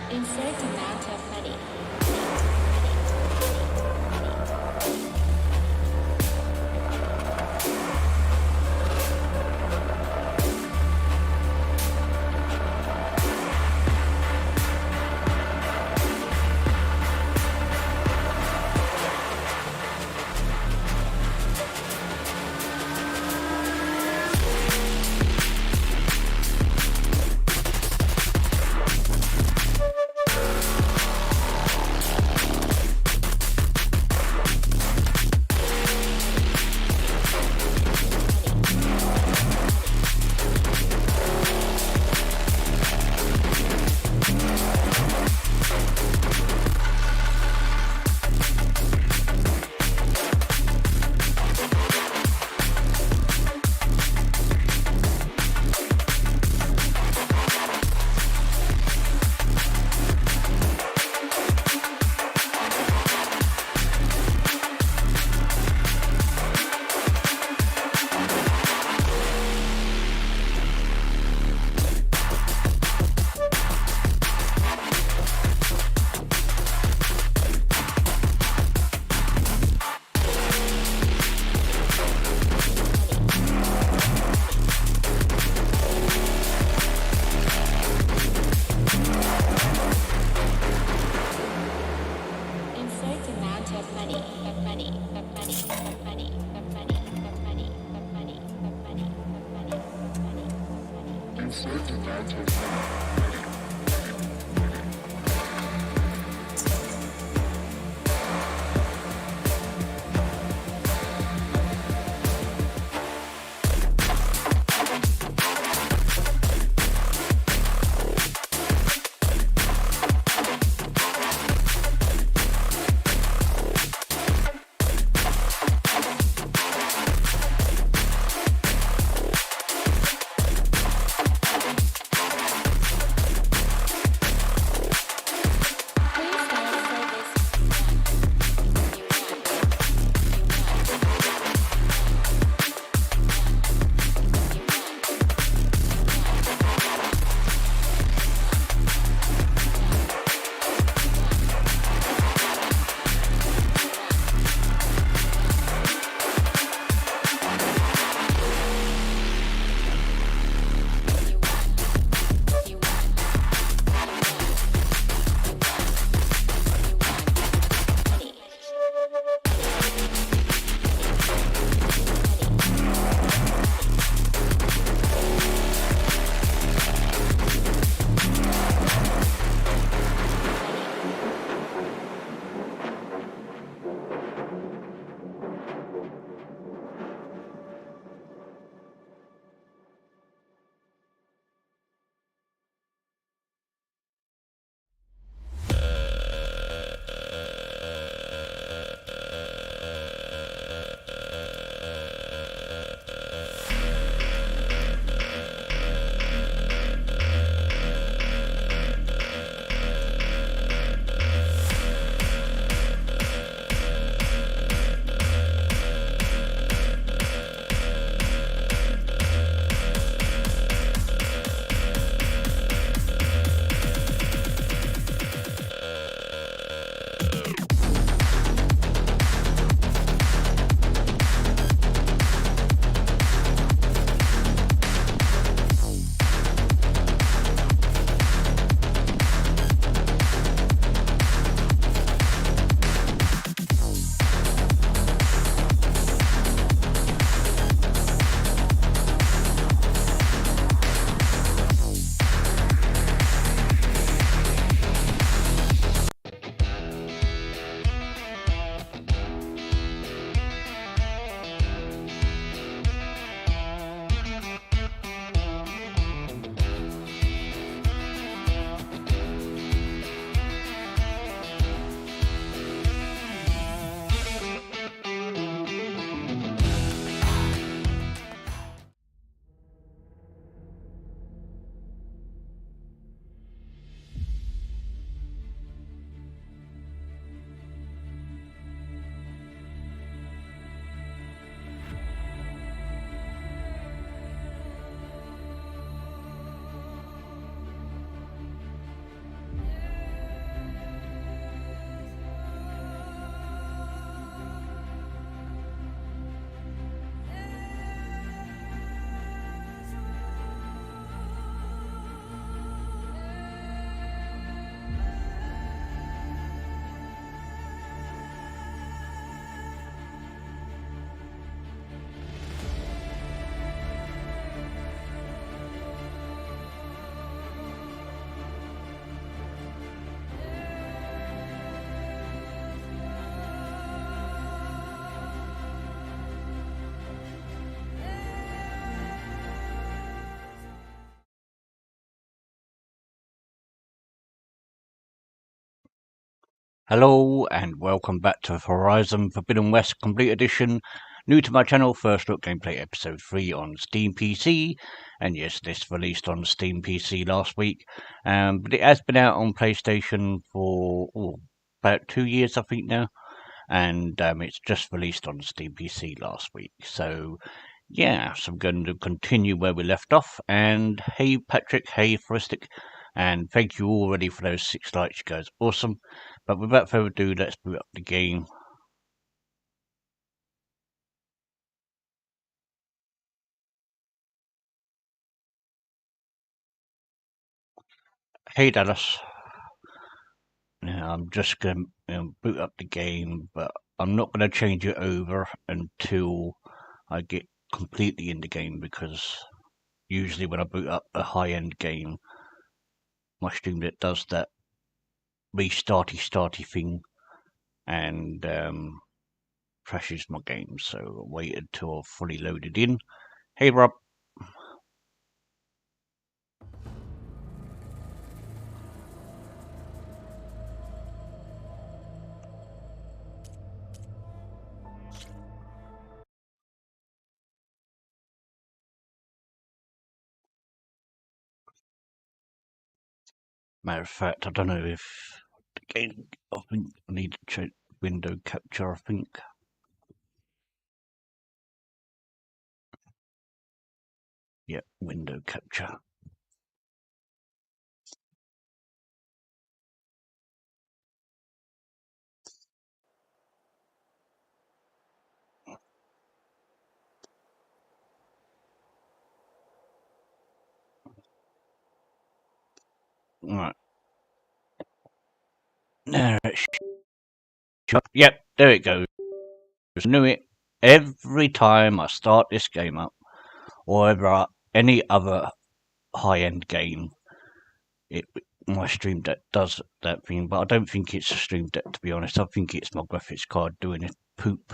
Insert amount of money. Hello and welcome back to Horizon Forbidden West Complete Edition. New to my channel, first look gameplay episode 3 on Steam PC. And yes, this released on Steam PC last week. But it has been out on PlayStation for about 2 years I think now. And it's just released on Steam PC last week. So yeah, so I'm going to continue where we left off. And hey Patrick, hey Foristic. And thank you already for those 6 likes, you guys. Awesome. But without further ado, let's boot up the game. Hey Dallas. Now I'm just going to boot up the game, but I'm not going to change it over until I get completely in the game, because usually when I boot up a high-end game, my Stream Deck does that restarty thing and crashes my game. So I waited until I've fully loaded in. Hey Rob. Matter of fact, I don't know if the game, I think I need to check window capture, I think. Yeah, window capture. Right. Now it's yep, there it goes. Knew it. Every time I start this game up, or ever any other high-end game, my Stream Deck does that thing. But I don't think it's a Stream Deck, to be honest. I think it's my graphics card doing a poop.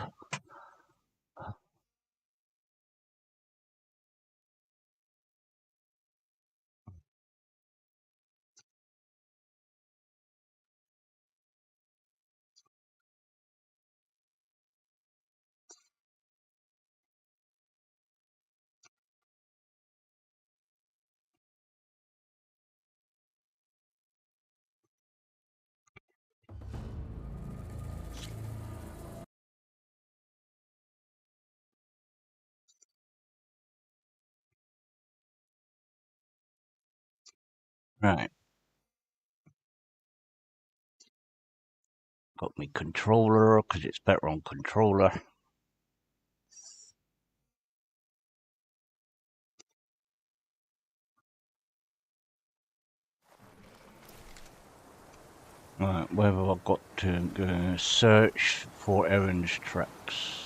Right. Got me controller, because it's better on controller. Right, where have I got to? Go search for Aaron's tracks.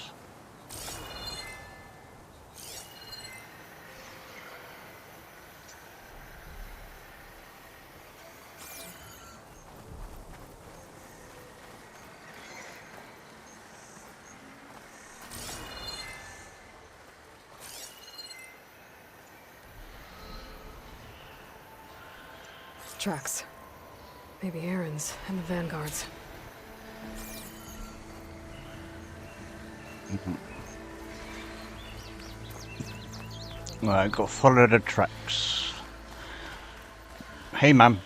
Tracks. Maybe Aaron's and the Vanguards. Right, got to follow the tracks. Hey, ma'am.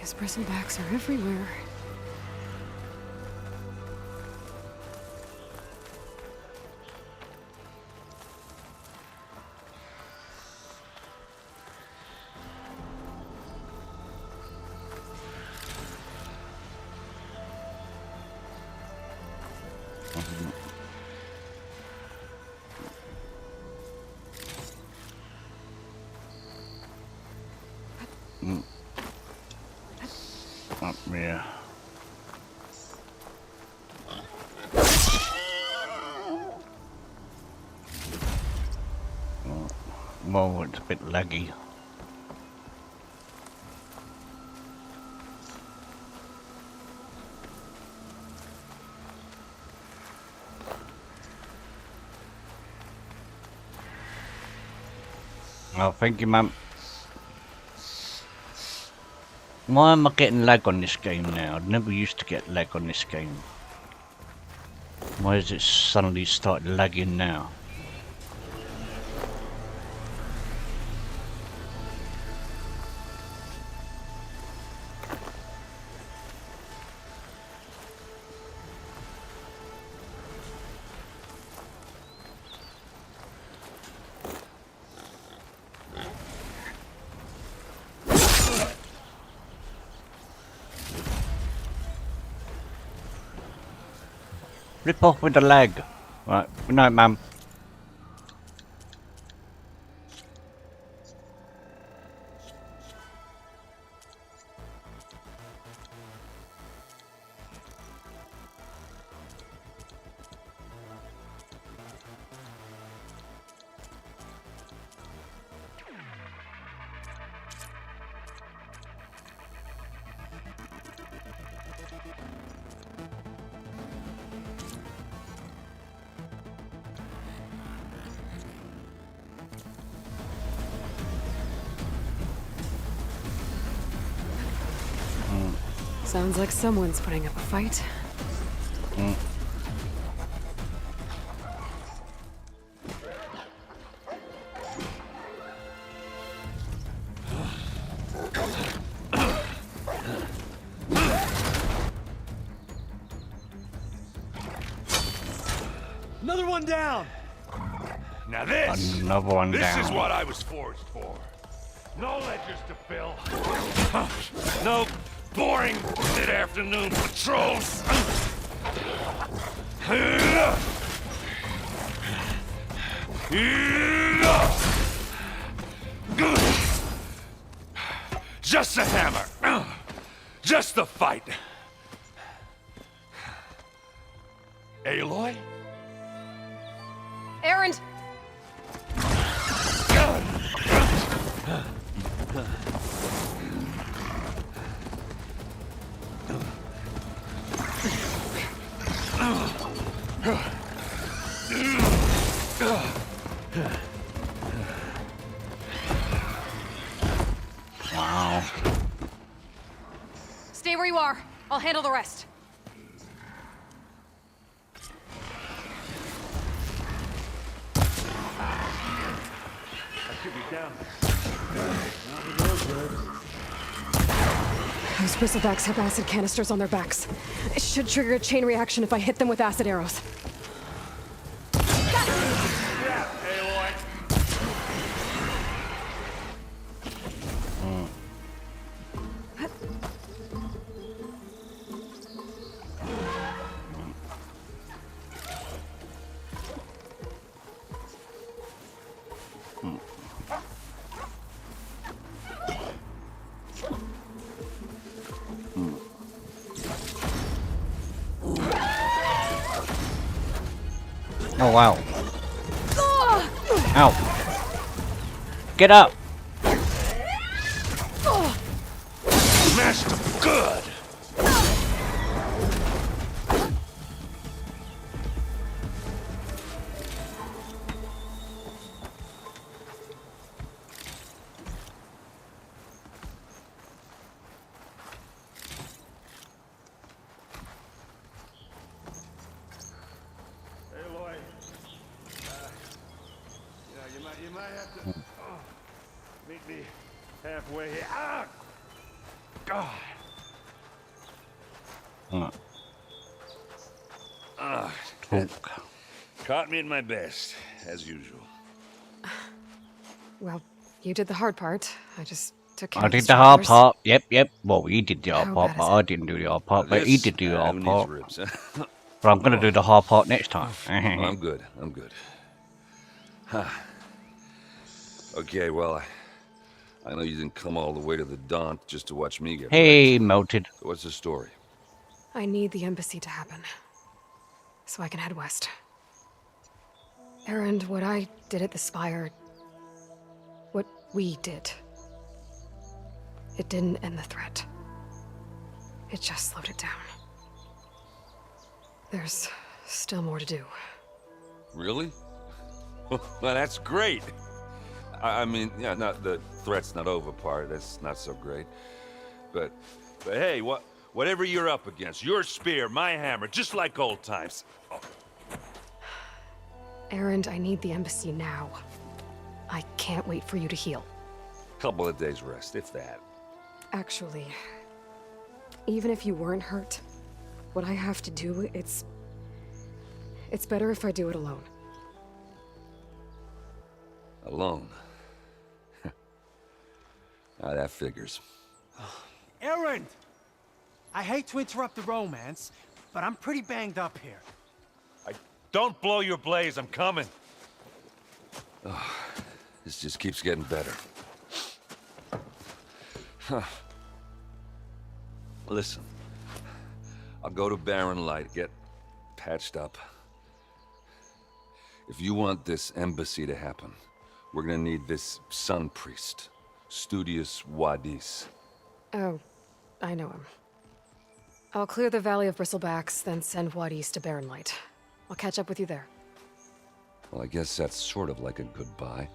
His prison backs are everywhere. Up here. Well, it's a bit laggy. Oh, thank you, ma'am. Why am I getting lag on this game now? I never used to get lag on this game. Why has it suddenly started lagging now? Rip off with the lag. Right, good night, ma'am. Sounds like someone's putting up a fight. Another one down! Now this! Another one this down. Is what I was forged for. No ledgers to fill. No boring mid-afternoon patrols. Just a hammer. Just the fight. Aloy? Erend! Wow. Stay where you are. I'll handle the rest. Those bristlebacks have acid canisters on their backs. It should trigger a chain reaction if I hit them with acid arrows. Yeah, Aloy. Oh wow. Ow. Get up. Smashed them good. Aloy, you might have to meet me halfway here. Ah! God. Talk. Caught me at my best, as usual. Well, you did the hard part. I just took care I of did the hard stragglers. part. Yep. Well, he did the hard How part, bad but is I it? didn't do the hard part. But he did do the hard Needs part. ribs. But I'm gonna do the hard part next time. I'm good. Huh. Okay, well, I know you didn't come all the way to the Daunt just to watch me get Hey, wrecked. melted. So what's the story? I need the embassy to happen, so I can head west. Erend, what I did at the Spire, what we did, it didn't end the threat. It just slowed it down. There's still more to do. Really? Well, that's great. I mean, yeah, not the threat's not over part. That's not so great. But hey, whatever you're up against, your spear, my hammer, just like old times. Oh. Erend, I need the embassy now. I can't wait for you to heal. Couple of days rest, if that. Actually, even if you weren't hurt, what I have to do, it's better if I do it alone. Alone? Ah, that figures. Erend! I hate to interrupt the romance, but I'm pretty banged up here. Don't blow your blaze, I'm coming. Oh, this just keeps getting better. Huh. Listen, I'll go to Barren Light, get patched up. If you want this embassy to happen, we're gonna need this sun priest, Studious Wadis. Oh, I know him. I'll clear the Valley of Bristlebacks, then send Wadis to Barren Light. I'll catch up with you there. Well, I guess that's sort of like a goodbye.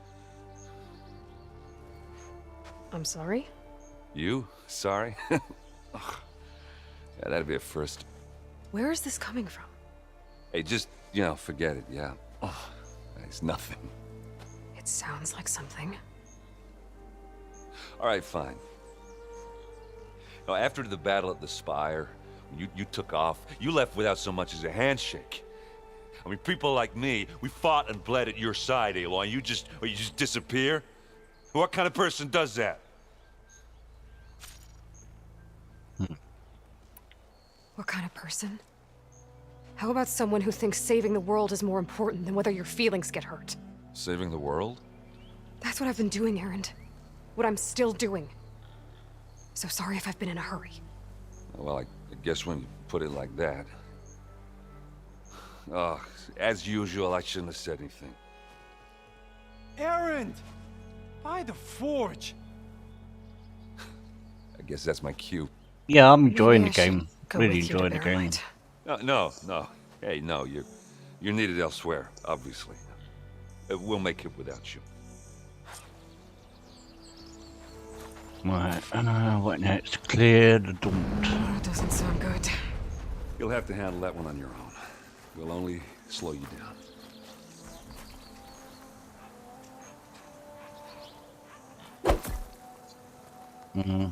I'm sorry? You? Sorry? Ugh. Yeah, that'd be a first. Where is this coming from? Hey, just, forget it, yeah. Oh, it's nothing. It sounds like something. All right, fine. Now, after the battle at the Spire, you took off, you left without so much as a handshake. I mean, people like me, we fought and bled at your side, Aloy, and you just disappear? What kind of person does that? What kind of person? How about someone who thinks saving the world is more important than whether your feelings get hurt? Saving the world? That's what I've been doing, Erend. What I'm still doing. So sorry if I've been in a hurry. Well, I guess when you put it like that... Oh, as usual, I shouldn't have said anything. Erend! By the forge! I guess that's my cue. Yeah, I'm enjoying Maybe the I should game. go Really with you to enjoying the Barren game. Light. No. Hey, no, you're needed elsewhere, obviously. We'll make it without you. Right, what next? Clear the daunt. That doesn't sound good. You'll have to handle that one on your own. We'll only slow you down. Mm.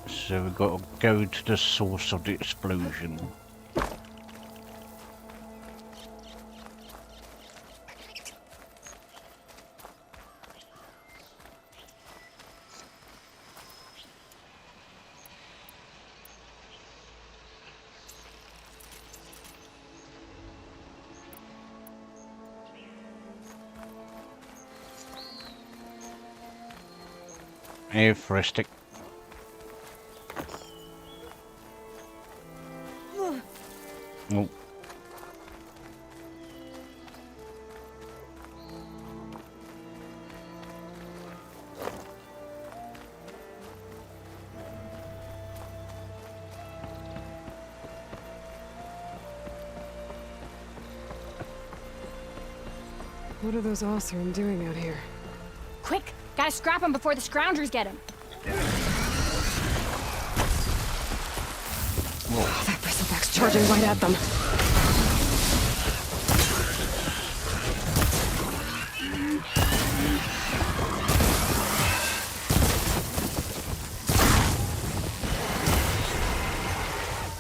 So we've got to go to the source of the explosion. Futuristic. Oh. What are those Oseram doing out here? Quick! Gotta scrap him before the Scroungers get him. Oh, that bristleback's charging right at them.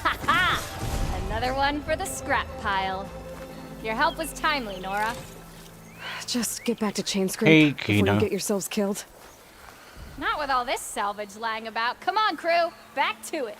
Ha ha! Another one for the scrap pile. Your help was timely, Nora. Just get back to Chainscrape Hey, before Kina. you get yourselves killed. Not with all this salvage lying about. Come on, crew. Back to it.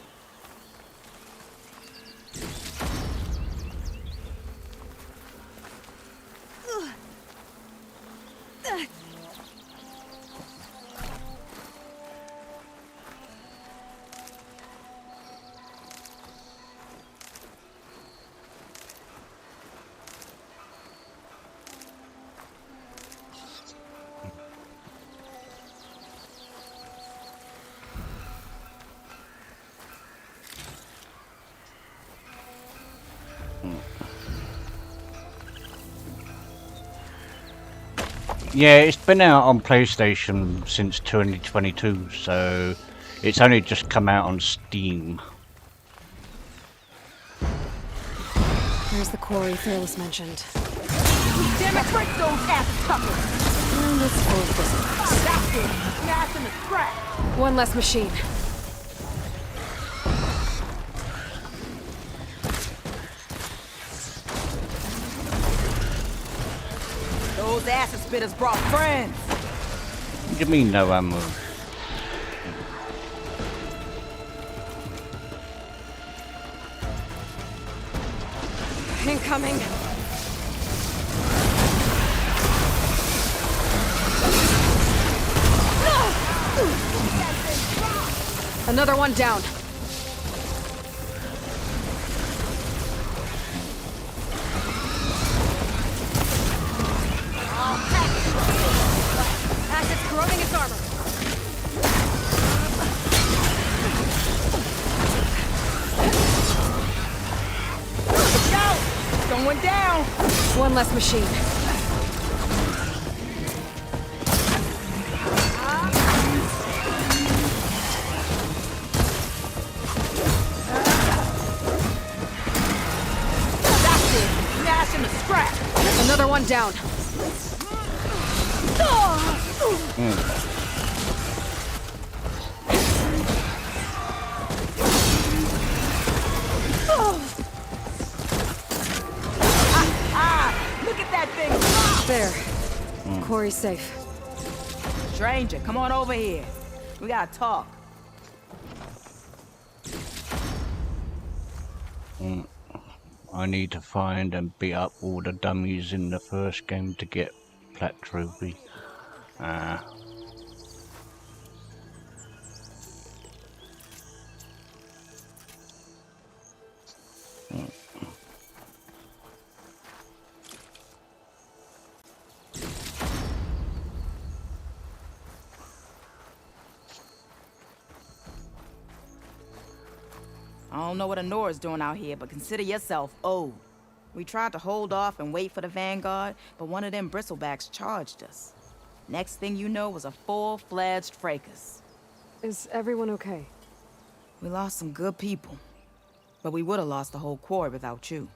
Yeah, it's been out on PlayStation since 2022, so it's only just come out on Steam. There's the quarry Fearless mentioned. Damn it, break those ass tuckers! And it's full of this. That's it! Smash in the scrap! One less machine. Those acid spitters brought friends! What do you mean no ammo? Incoming. Another one down. Acid's corroding its armor. Go! Going down! One less machine. That's it! Smash in the scrap! Another one down. Look at that thing! There. Quarry's safe. Stranger, come on over here. We gotta talk. I need to find and beat up all the dummies in the first game to get Plat Trophy. I don't know what Honora's doing out here, but consider yourself owed. We tried to hold off and wait for the Vanguard, but one of them bristlebacks charged us. Next thing you know was a full-fledged fracas. Is everyone okay? We lost some good people, but we would have lost the whole quarry without you.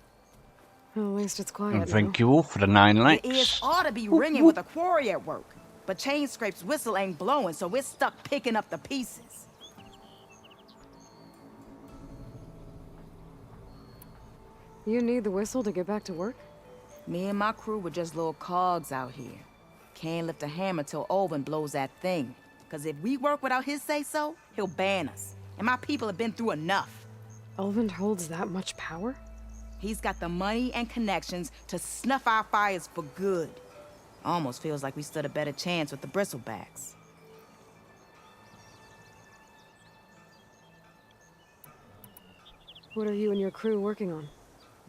Well, at least it's quiet And thank now. you all for the 9 Your likes. ears ought to be ringing with a quarry at work, but Chain Scrape's whistle ain't blowing, so we're stuck picking up the pieces. You need the whistle to get back to work? Me and my crew were just little cogs out here. Can't lift a hammer till Olvin blows that thing. Cause if we work without his say-so, he'll ban us. And my people have been through enough. Elvin holds that much power? He's got the money and connections to snuff our fires for good. Almost feels like we stood a better chance with the bristlebacks. What are you and your crew working on?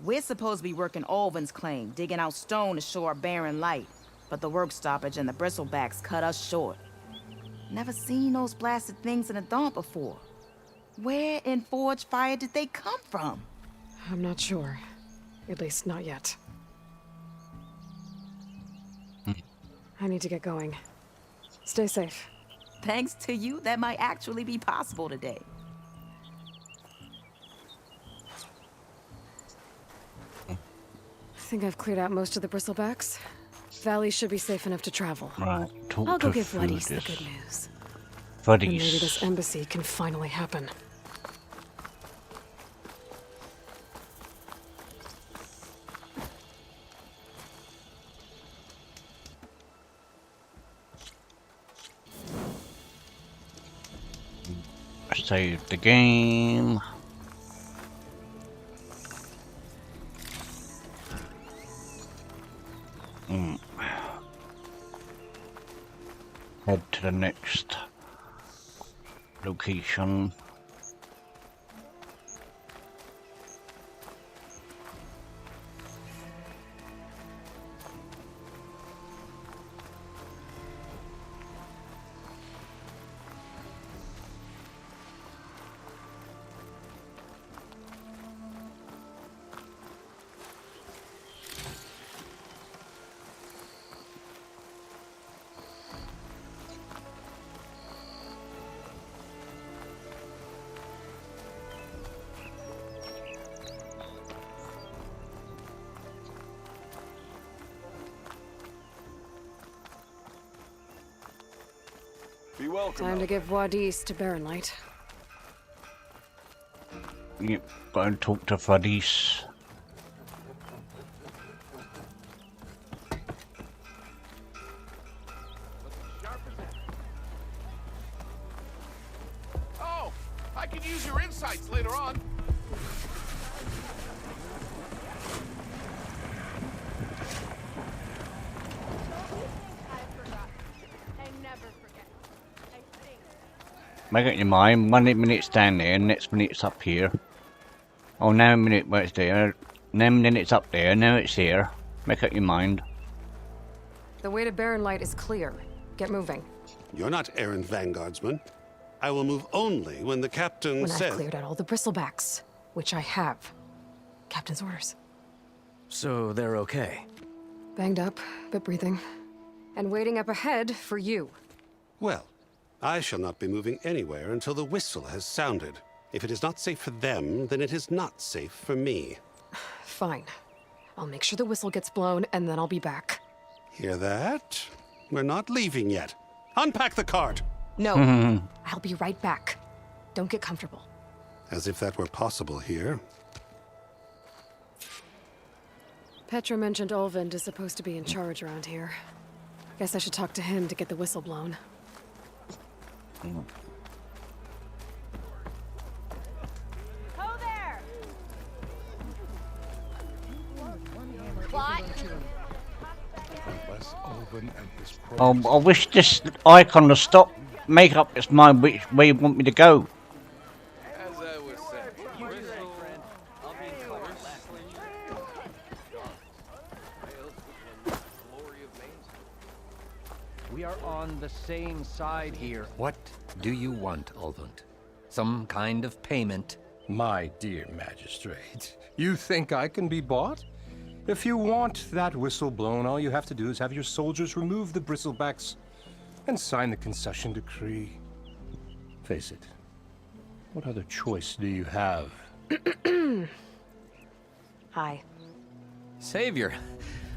We're supposed to be working Olvin's claim, digging out stone to show our barren light. But the work stoppage and the bristlebacks cut us short. Never seen those blasted things in the dawn before. Where in Forge Fire did they come from? I'm not sure. At least not yet. I need to get going. Stay safe. Thanks to you, that might actually be possible today. I think I've cleared out most of the bristlebacks. Valley should be safe enough to travel. Right, talk I'll go to give Letty's the Fudis. good news. And maybe this Fudis. embassy can finally happen. Save the game. Head to the next location. Be welcome. Time to give Wadis to Baronlight. Yep, go and talk to Fadis. Oh, I can use your insights later on. Make up your mind, 1 minute it's down there, next minute it's up here. Oh, now a minute where it's there, then it's up there, now it's here. Make up your mind. The way to Baronlight is clear. Get moving. You're not errant vanguardsman. I will move only when the captain When says... I've cleared out all the bristlebacks, which I have. Captain's orders. So they're okay? Banged up, but breathing. And waiting up ahead for you. Well, I shall not be moving anywhere until the whistle has sounded. If it is not safe for them, then it is not safe for me. Fine. I'll make sure the whistle gets blown, and then I'll be back. Hear that? We're not leaving yet. Unpack the cart! No. I'll be right back. Don't get comfortable. As if that were possible here. Petra mentioned Olvind is supposed to be in charge around here. Guess I should talk to him to get the whistle blown. Ho there! What? I wish this icon to stop. Make up its mind which way you want me to go. As I was saying, We are on the same side here. What do you want, Olvund? Some kind of payment? My dear magistrate, you think I can be bought? If you want that whistle blown, all you have to do is have your soldiers remove the bristlebacks and sign the concession decree. Face it, what other choice do you have? Hi. Savior,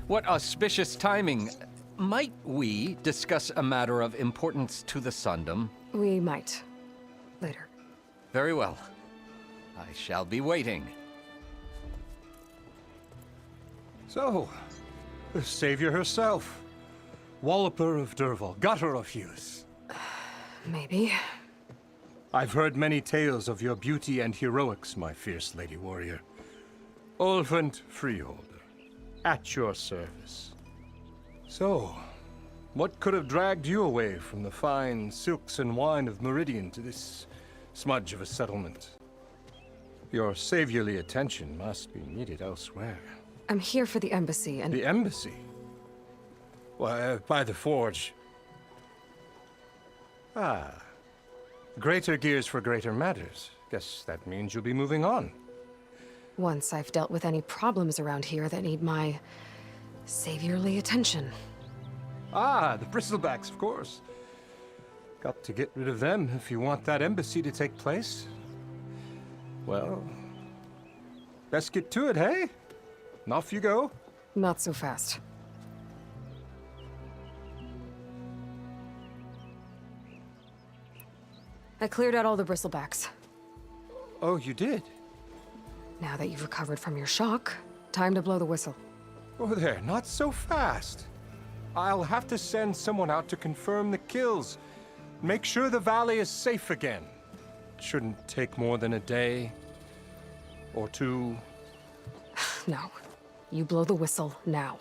what auspicious timing. Might we discuss a matter of importance to the Sundom? We might. Later. Very well. I shall be waiting. So, the savior herself. Walloper of Derval, gutter of Hughes. Maybe. I've heard many tales of your beauty and heroics, my fierce lady warrior. Olvund Freeholder, at your service. So, what could have dragged you away from the fine silks and wine of Meridian to this smudge of a settlement? Your saviorly attention must be needed elsewhere. I'm here for the embassy and... The embassy? Why, by the forge. Ah. Greater gears for greater matters. Guess that means you'll be moving on. Once I've dealt with any problems around here that need my... saviorly attention. Ah, the bristlebacks, of course. Got to get rid of them if you want that embassy to take place. Well, best get to it, hey? And off you go. Not so fast. I cleared out all the bristlebacks. Oh, you did? Now that you've recovered from your shock, time to blow the whistle. Oh there, not so fast. I'll have to send someone out to confirm the kills. Make sure the valley is safe again. Shouldn't take more than a day. Or two. No. You blow the whistle now.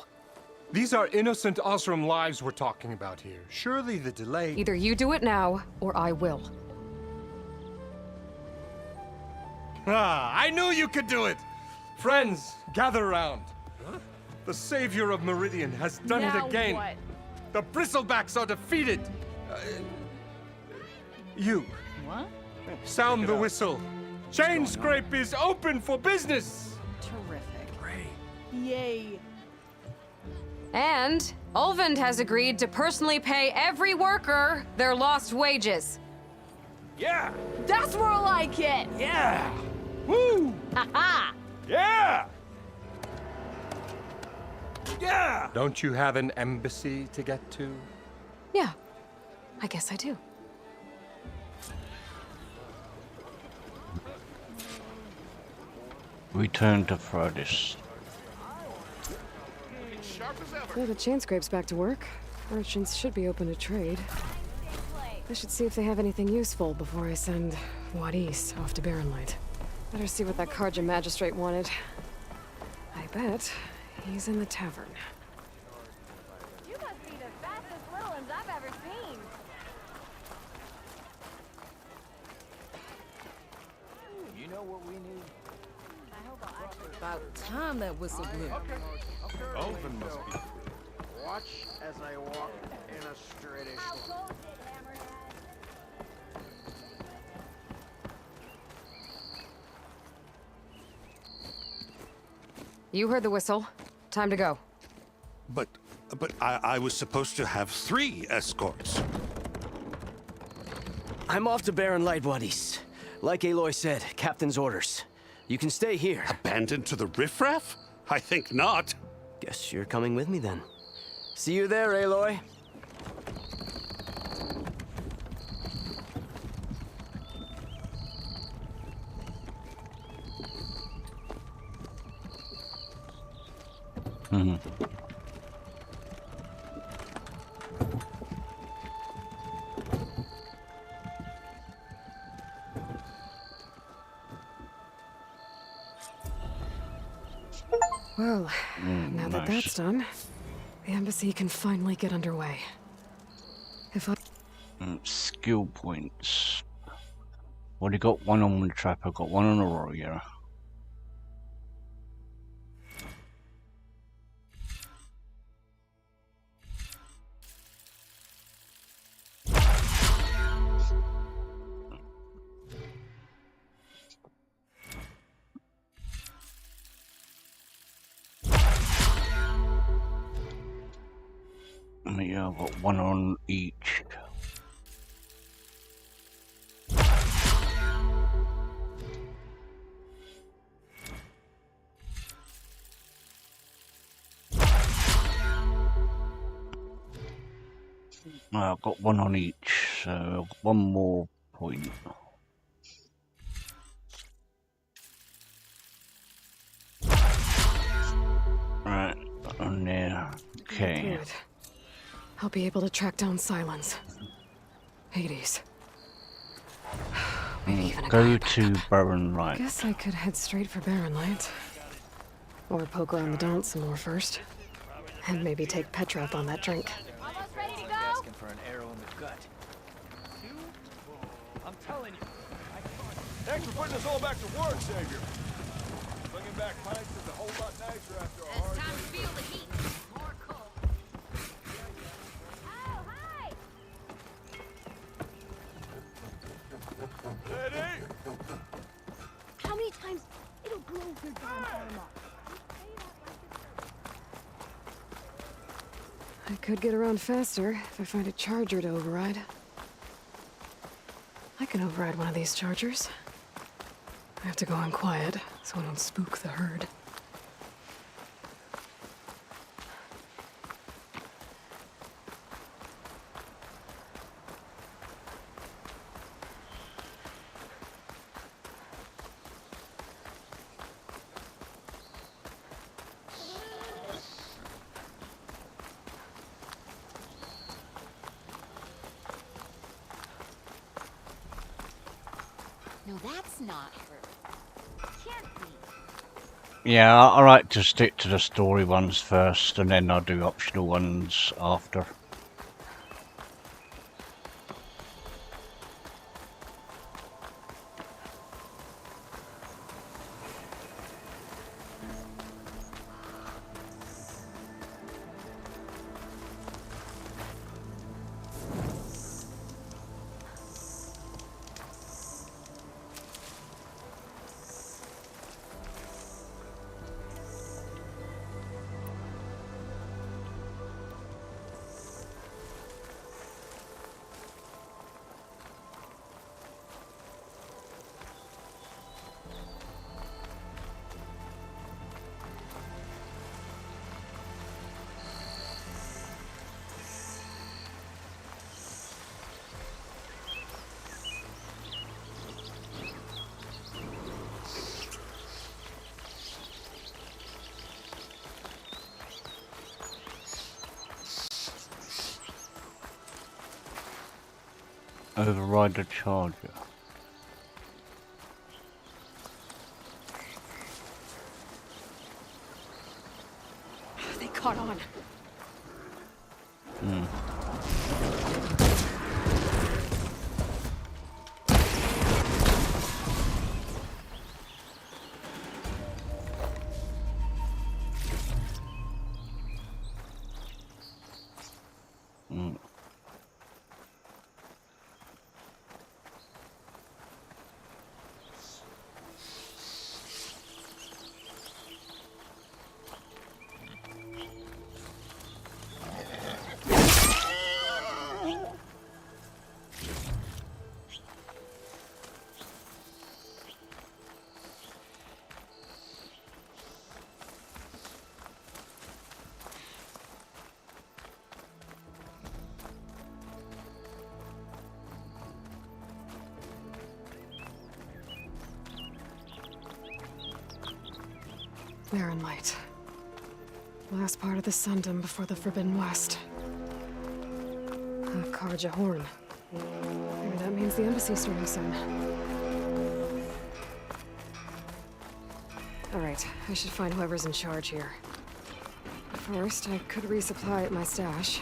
These are innocent Osram lives we're talking about here. Surely the delay... Either you do it now, or I will. Ah, I knew you could do it! Friends, gather around. Huh? The savior of Meridian has done it again. What? The bristlebacks are defeated. You. What? Sound the whistle. Chain Scrape is open for business. Terrific. Yay. And Olvind has agreed to personally pay every worker their lost wages. Yeah! That's more like it! Yeah! Woo! Ha-ha! Yeah! Yeah! Don't you have an embassy to get to? Yeah, I guess I do. Return to furthest. Sharp as ever. Well, the chain scrape's back to work. Merchants should be open to trade. I should see if they have anything useful before I send Wadis off to Barren Light. Better see what that Karja magistrate wanted. I bet he's in the tavern. You must be the fastest little ones I've ever seen. You know what we need? I hope I'll actually. About time that whistle blew. Open must be. Watch as I walk in a straightish How line. close it, Hammerhead? You heard the whistle. Time to go. But I was supposed to have 3 escorts. I'm off to Barren Light, Wadis. Like Aloy said, Captain's orders. You can stay here. Abandoned to the riffraff? I think not. Guess you're coming with me then. See you there, Aloy. Well, now that that's done, the embassy can finally get underway. If I... Skill points. Already got one on the trapper, got one on the warrior. Yeah, I've got one on each. I've got one on each, so one more point. Right, on there. Okay. Good. I'll be able to track down Silence. Hades. Maybe even a guy Go back to up. Barren Light. Guess I could head straight for Barren Light. Or poke around the dance some more first. And maybe take Petra up on that drink. Almost ready to go? Asking for an arrow in the gut. I'm telling you. Thanks for putting us all back to work, Savior. Bringing back pints is a whole lot nicer after a hard Time to day. feel the heat. More cold. Oh, hi! Ready? How many times it'll blow your damn arm off? I could get around faster if I find a charger to override. I can override one of these chargers. I have to go in quiet so I don't spook the herd. No, that's not her. Can't be. Yeah, I like to stick to the story ones first, and then I'll do optional ones after. Override the charger. They caught on. Barren light. Last part of the Sundom before the Forbidden West. A Karja horn. Maybe that means the embassy's starting soon. Alright, I should find whoever's in charge here. First, I could resupply at my stash.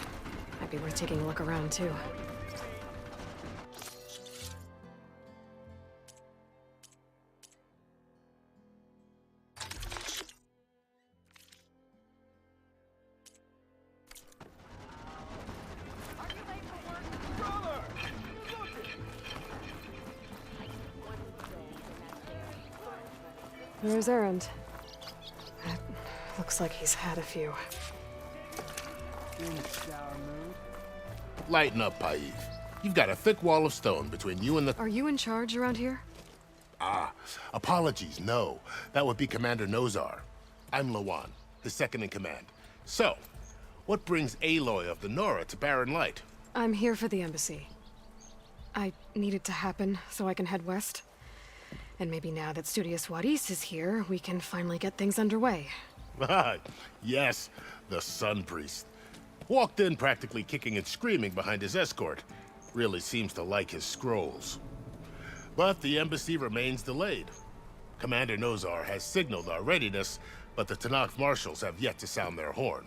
Might be worth taking a look around, too. Where's Erend? It looks like he's had a few. Lighten up, Paiv. You've got a thick wall of stone between you and the... Are you in charge around here? Ah, apologies, no. That would be Commander Nozar. I'm Lawan, his second in command. So, what brings Aloy of the Nora to Barren Light? I'm here for the embassy. I need it to happen so I can head west. And maybe now that Studious Wadis is here, we can finally get things underway. Yes, the Sun Priest. Walked in practically kicking and screaming behind his escort. Really seems to like his scrolls. But the embassy remains delayed. Commander Nozar has signaled our readiness, but the Tanakh marshals have yet to sound their horn.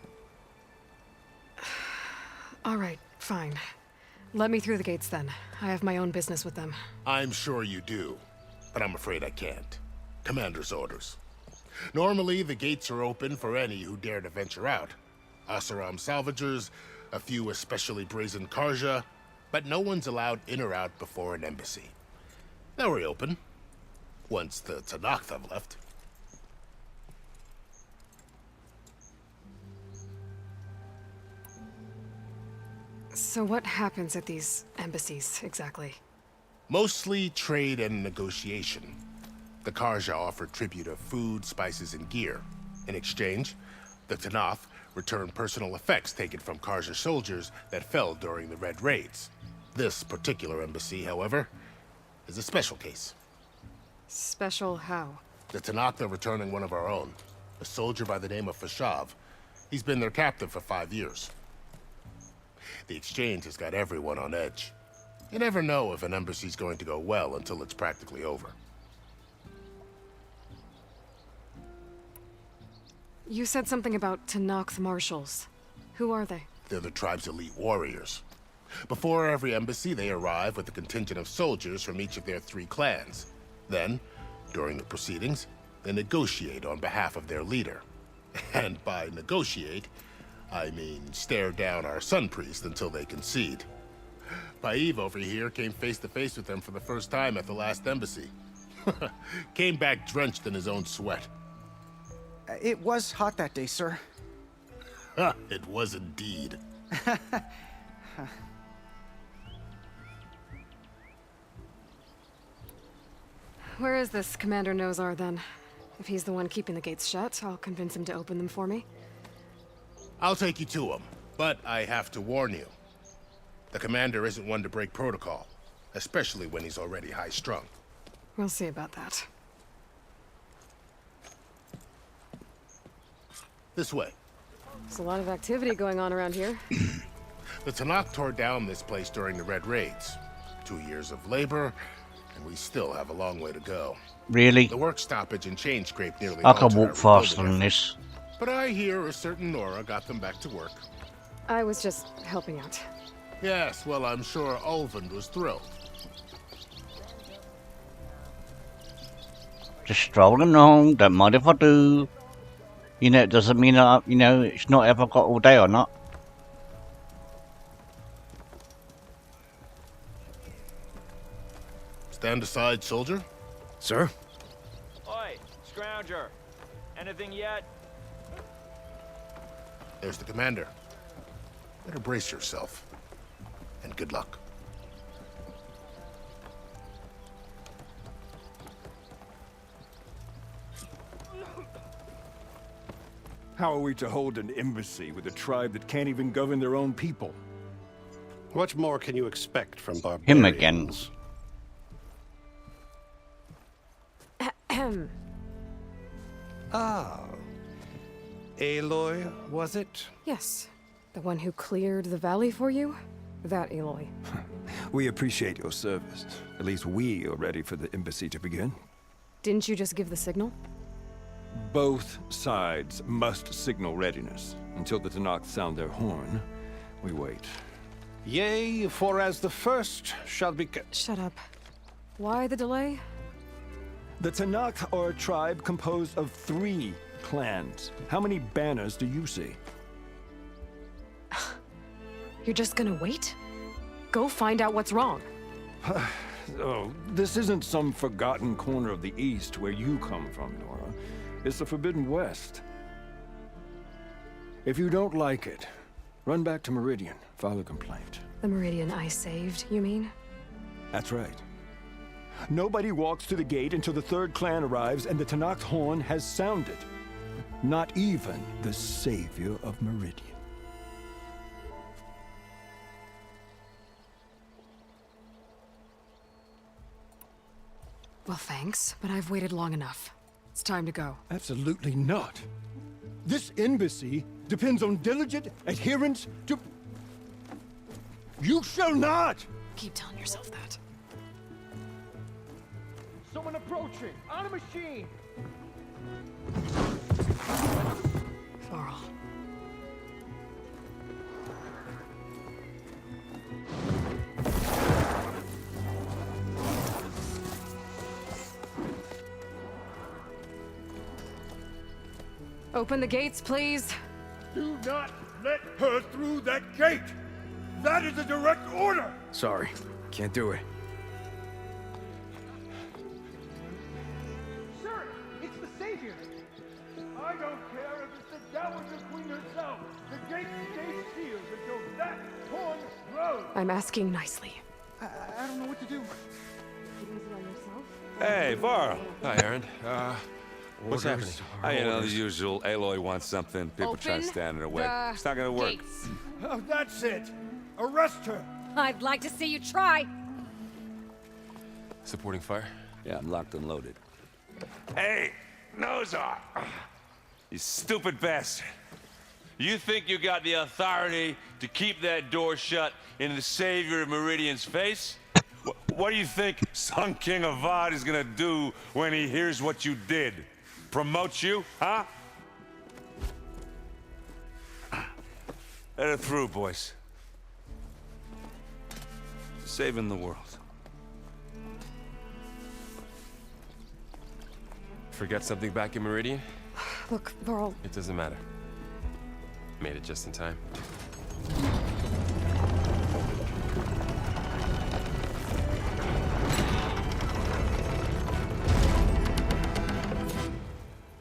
All right, fine. Let me through the gates then. I have my own business with them. I'm sure you do, but I'm afraid I can't. Commander's orders. Normally, the gates are open for any who dare to venture out. Asaram salvagers, a few especially brazen Karja, but no one's allowed in or out before an embassy. They'll reopen, once the Tanakh have left. So what happens at these embassies, exactly? Mostly trade and negotiation. The Karja offer tribute of food, spices, and gear. In exchange, the Tanakh return personal effects taken from Karja soldiers that fell during the Red Raids. This particular embassy, however, is a special case. Special how? The Tanakh are returning one of our own, a soldier by the name of Fashav. He's been their captive for 5 years. The exchange has got everyone on edge. You never know if an embassy's going to go well until it's practically over. You said something about Tanakh marshals. Who are they? They're the tribe's elite warriors. Before every embassy, they arrive with a contingent of soldiers from each of their 3 clans. Then, during the proceedings, they negotiate on behalf of their leader. And by negotiate, I mean stare down our Sun Priest until they concede. Paiv over here came face to face with them for the first time at the last embassy. Came back drenched in his own sweat. It was hot that day, sir. It was indeed. Where is this Commander Nozar, then? If he's the one keeping the gates shut, I'll convince him to open them for me. I'll take you to him, but I have to warn you. The commander isn't one to break protocol, especially when he's already high-strung. We'll see about that. This way. There's a lot of activity going on around here. The Tanakh tore down this place during the Red Raids. 2 years of labor, and we still have a long way to go. Really? The work stoppage and change scrape nearly I can halted walk our faster rebuilding than efforts. this. But I hear a certain Nora got them back to work. I was just helping out. Yes, well, I'm sure Ulvund was thrilled. Just strolling along, don't mind if I do. You know, it doesn't mean that, you know, it's not ever got all day or not. Stand aside, soldier. Sir? Oi, Scrounger. Anything yet? There's the commander. Better brace yourself. And good luck. How are we to hold an embassy with a tribe that can't even govern their own people? What more can you expect from barbarians? Him again. Ah. Aloy, was it? Yes. The one who cleared the valley for you? That Aloy. We appreciate your service. At least we are ready for the embassy to begin. Didn't you just give the signal? Both sides must signal readiness. Until the Tenakth sound their horn, we wait. Yea, for as the first shall be... Shut up. Why the delay? The Tenakth are a tribe composed of 3 clans. How many banners do you see? You're just gonna wait? Go find out what's wrong. Oh, this isn't some forgotten corner of the East where you come from, Nora. It's the Forbidden West. If you don't like it, run back to Meridian, file a complaint. The Meridian I saved, you mean? That's right. Nobody walks to the gate until the 3rd clan arrives and the Tenakth horn has sounded. Not even the savior of Meridian. Well, thanks, but I've waited long enough. It's time to go. Absolutely not. This embassy depends on diligent adherence to... You shall not! Keep telling yourself that. Someone approaching! On a machine! Varl. Open the gates, please. Do not let her through that gate! That is a direct order! Sorry, can't do it. Sir, it's the Savior! I don't care if it's the Dowager Queen herself! The gate stays sealed until that horn blows! I'm asking nicely. I don't know what to do. Take it easy on yourself. Hey, Varl. Hi, Aaron. What's happening? You know, the usual. Aloy wants something. People try to Open stand in her way. the It's not gonna work. gates. Oh, that's it! Arrest her! I'd like to see you try. Supporting fire? Yeah, I'm locked and loaded. Hey, nose off! You stupid bastard. You think you got the authority to keep that door shut in the savior of Meridian's face? What do you think Sun King Avad is gonna do when he hears what you did? Promote you, huh? Let her through, boys. Saving the world. Forget something back in Meridian? Look, Varl. It doesn't matter. Made it just in time.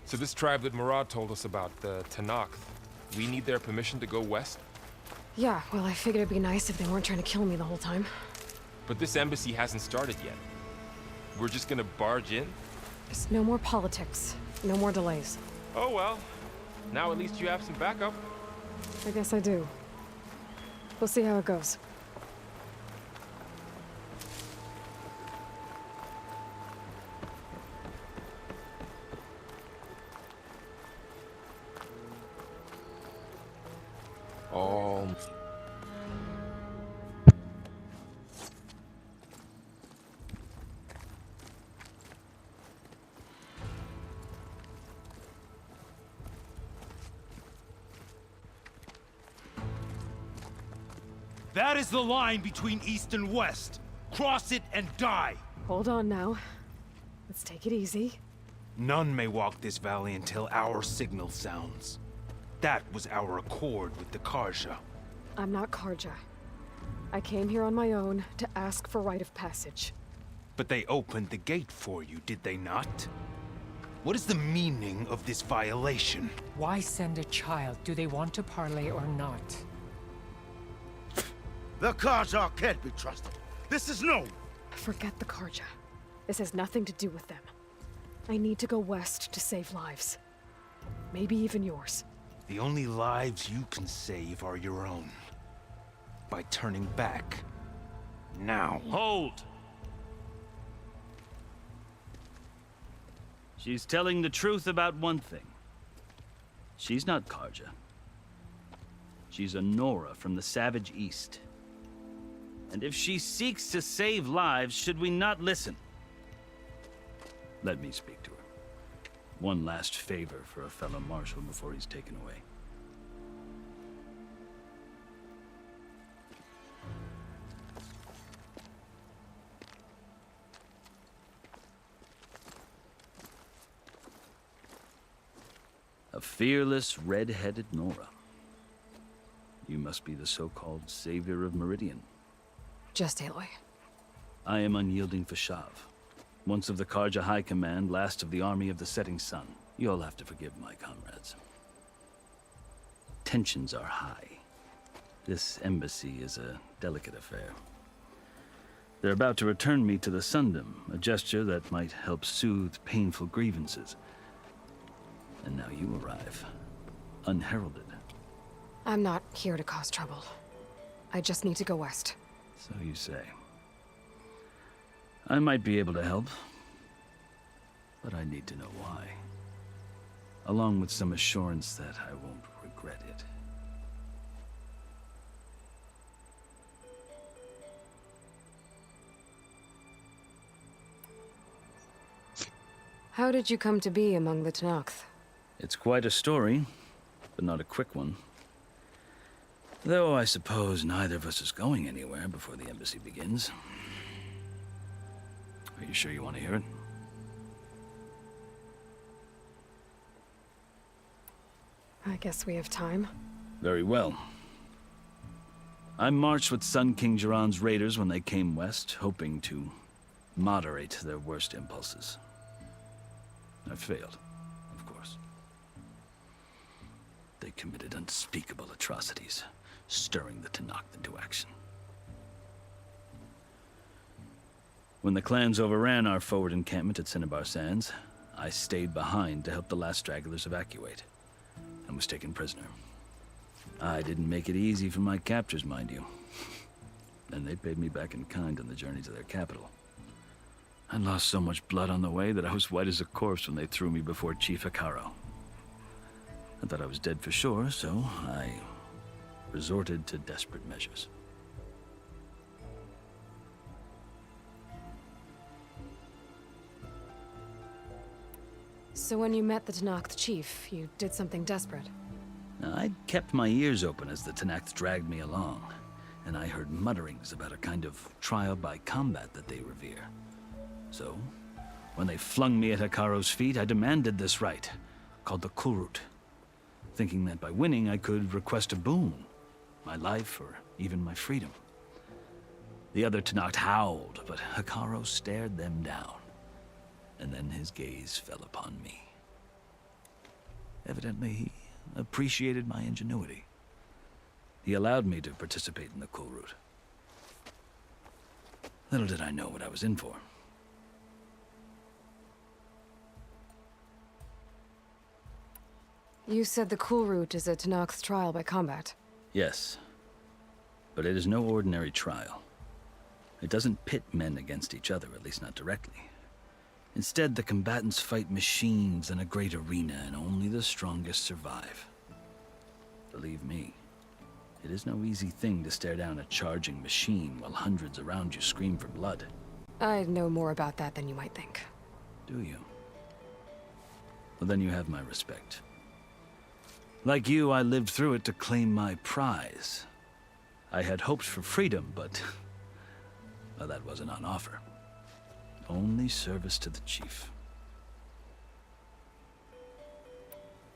So this tribe that Murad told us about, the Tenakth, we need their permission to go west? Yeah, well, I figured it'd be nice if they weren't trying to kill me the whole time. But this embassy hasn't started yet. We're just gonna barge in? Just no more politics. No more delays. Oh well. Now at least you have some backup. I guess I do. We'll see how it goes. That is the line between East and West. Cross it and die. Hold on now. Let's take it easy. None may walk this valley until our signal sounds. That was our accord with the Karja. I'm not Karja. I came here on my own to ask for rite of passage. But they opened the gate for you, did they not? What is the meaning of this violation? Why send a child? Do they want to parley or not? The Karja can't be trusted. This is known. Forget the Karja. This has nothing to do with them. I need to go west to save lives. Maybe even yours. The only lives you can save are your own. By turning back. Now. Hold! She's telling the truth about one thing. She's not Karja. She's a Nora from the Savage East. And if she seeks to save lives, should we not listen? Let me speak to her. One last favor for a fellow marshal before he's taken away. A fearless, red-headed Nora. You must be the so-called savior of Meridian. Just Aloy. I am unyielding Fashav. Once of the Karja High Command, last of the army of the setting sun. You'll have to forgive my comrades. Tensions are high. This embassy is a delicate affair. They're about to return me to the Sundom, a gesture that might help soothe painful grievances. And now you arrive, unheralded. I'm not here to cause trouble. I just need to go west. So you say. I might be able to help, but I need to know why. Along with some assurance that I won't regret it. How did you come to be among the Tenakth? It's quite a story, but not a quick one. Though I suppose neither of us is going anywhere before the embassy begins. Are you sure you want to hear it? I guess we have time. Very well. I marched with Sun King Jiran's raiders when they came west, hoping to moderate their worst impulses. I failed, of course. They committed unspeakable atrocities, stirring the Tenakth into action. When the clans overran our forward encampment at Cinnabar Sands, I stayed behind to help the last stragglers evacuate, and was taken prisoner. I didn't make it easy for my captors, mind you. And they paid me back in kind on the journey to their capital. I lost so much blood on the way that I was white as a corpse when they threw me before Chief Hekaro. I thought I was dead for sure, so I resorted to desperate measures. So when you met the Tenakth chief, you did something desperate? I'd kept my ears open as the Tenakth dragged me along, and I heard mutterings about a kind of trial by combat that they revere. So, when they flung me at Hekaro's feet, I demanded this right, called the Kulrut, thinking that by winning I could request a boon, my life or even my freedom. The other Tenakth howled, but Hekaro stared them down, and then his gaze fell upon me. Evidently, he appreciated my ingenuity. He allowed me to participate in the Kulrut. Little did I know what I was in for. You said the Kulrut is a Tenakth trial by combat. Yes, but it is no ordinary trial. It doesn't pit men against each other, at least not directly. Instead, the combatants fight machines in a great arena, and only the strongest survive. Believe me, it is no easy thing to stare down a charging machine while hundreds around you scream for blood. I know more about that than you might think. Do you? Well, then you have my respect. Like you, I lived through it to claim my prize. I had hoped for freedom, but well, that wasn't on offer. Only service to the chief.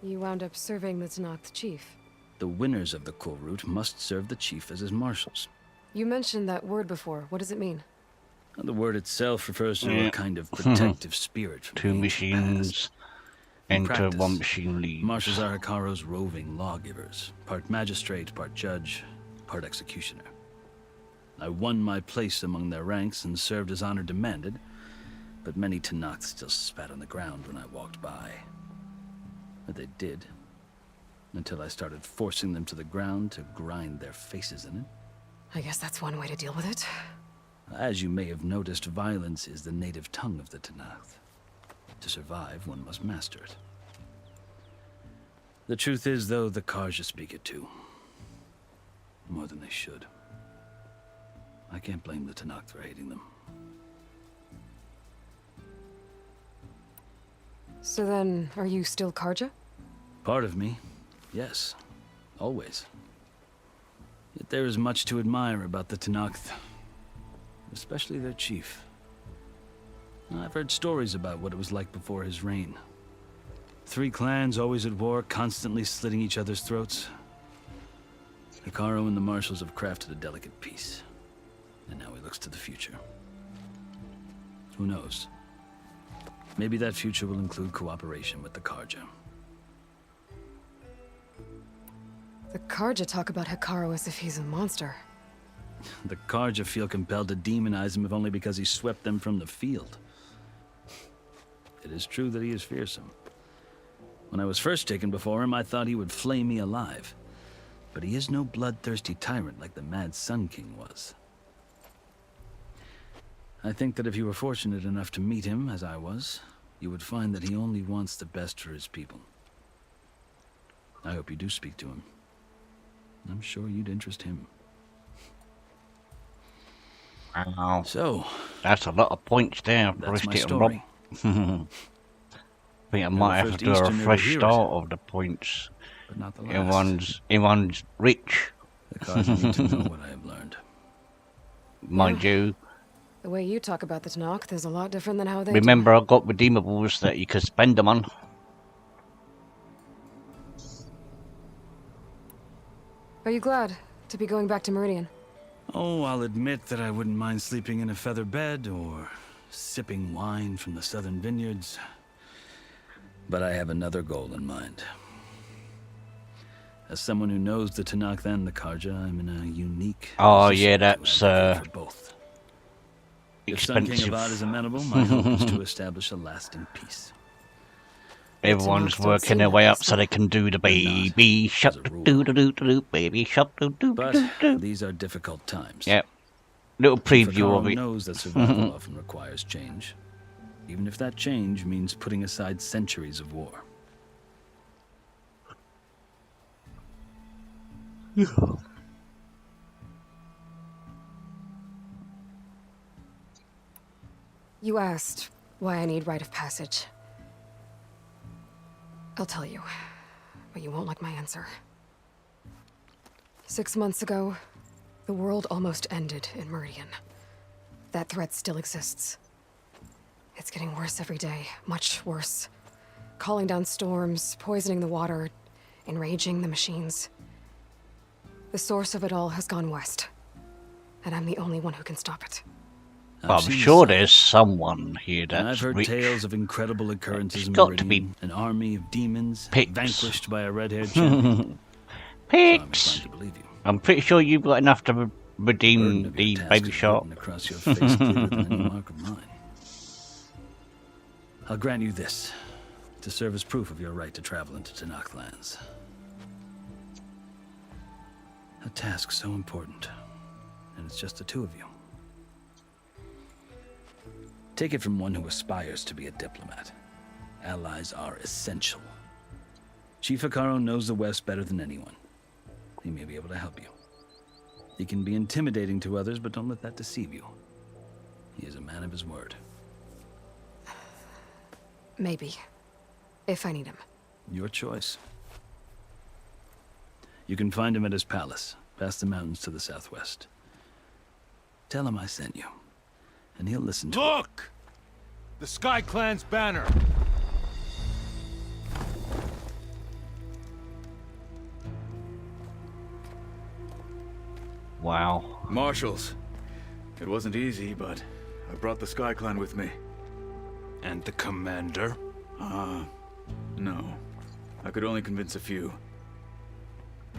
You wound up serving the Tenakth chief. The winners of the Cool Route must serve the chief as his marshals. You mentioned that word before. What does it mean? The word itself refers to a kind of protective spirit. From Two machines enter, practice, one machine leaves. Marshals are Hekarro's roving lawgivers, part magistrate, part judge, part executioner. I won my place among their ranks and served as honor demanded, but many Tenakth still spat on the ground when I walked by. But they did, until I started forcing them to the ground to grind their faces in it. I guess that's one way to deal with it. As you may have noticed, violence is the native tongue of the Tenakth. To survive, one must master it. The truth is, though, the Karja speak it too. More than they should. I can't blame the Tenakth for hating them. So then, are you still Karja? Part of me, yes. Always. Yet there is much to admire about the Tenakth. Especially their chief. I've heard stories about what it was like before his reign. 3 clans always at war, constantly slitting each other's throats. Hekarro and the marshals have crafted a delicate peace. And now he looks to the future. Who knows? Maybe that future will include cooperation with the Karja. The Karja talk about Hekarro as if he's a monster. The Karja feel compelled to demonize him if only because he swept them from the field. It is true that he is fearsome. When I was first taken before him, I thought he would flay me alive. But he is no bloodthirsty tyrant like the Mad Sun King was. I think that if you were fortunate enough to meet him, as I was, you would find that he only wants the best for his people. I hope you do speak to him. I'm sure you'd interest him. Wow. So, that's a lot of points there. That's my Rob. story. I think I might have to do a fresh start of the points. But not the last. Everyone's rich. The Karja need to know what I have learned. Mind you. The way you talk about the Tenakth is a lot different than how they Remember, I got redeemables that you could spend them on. Are you glad to be going back to Meridian? Oh, I'll admit that I wouldn't mind sleeping in a feather bed or sipping wine from the southern vineyards. But I have another goal in mind. As someone who knows the Tenakth and the Karja, I'm in a unique position that's for both. If Sun King expensive. Avad is amenable, my hope is to establish a lasting peace. Everyone's working their way up so they can do the baby shark, do baby shark, do. But these are difficult times. Yep. Little preview of Hekarro it. knows that survival often requires change, even if that change means putting aside centuries of war. You asked why I need rite of passage. I'll tell you, but you won't like my answer. 6 months ago, the world almost ended in Meridian. That threat still exists. It's getting worse every day, much worse. Calling down storms, poisoning the water, enraging the machines. The source of it all has gone west, and I'm the only one who can stop it. I'm sure there's someone here And I've that's heard rich. tales of incredible occurrences in got to be Meridian, an army of demons pigs. vanquished by a red-haired champion. Pigs! I'm pretty sure you've got enough to redeem the baby shark. Across your face clearer than any mark of mine. I'll grant you this, to serve as proof of your right to travel into Tenakth lands. A task so important, and it's just the two of you. Take it from one who aspires to be a diplomat. Allies are essential. Chief Hekarro knows the West better than anyone. He may be able to help you. He can be intimidating to others, but don't let that deceive you. He is a man of his word. Maybe. If I need him. Your choice. You can find him at his palace, past the mountains to the southwest. Tell him I sent you, and he'll listen to Look! The Sky Clan's banner! Wow. Marshals. It wasn't easy, but I brought the Sky Clan with me. And the commander? No. I could only convince a few.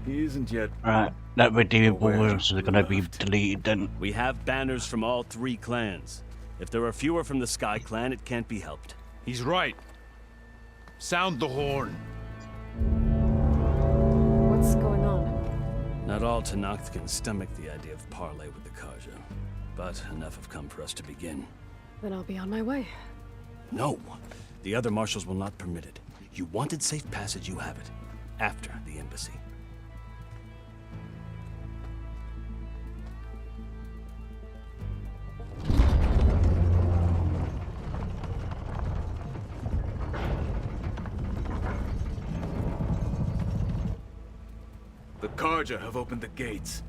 He isn't yet... Right, that redeemables are gonna be deleted then. We have banners from all 3 clans. If there are fewer from the Sky Clan, it can't be helped. He's right. Sound the horn. What's going on? Not all Tenakth can stomach the idea of parley with the Karja, but enough have come for us to begin. Then I'll be on my way. No! The other marshals will not permit it. You wanted safe passage, you have it. After the embassy. The Karja have opened the gates.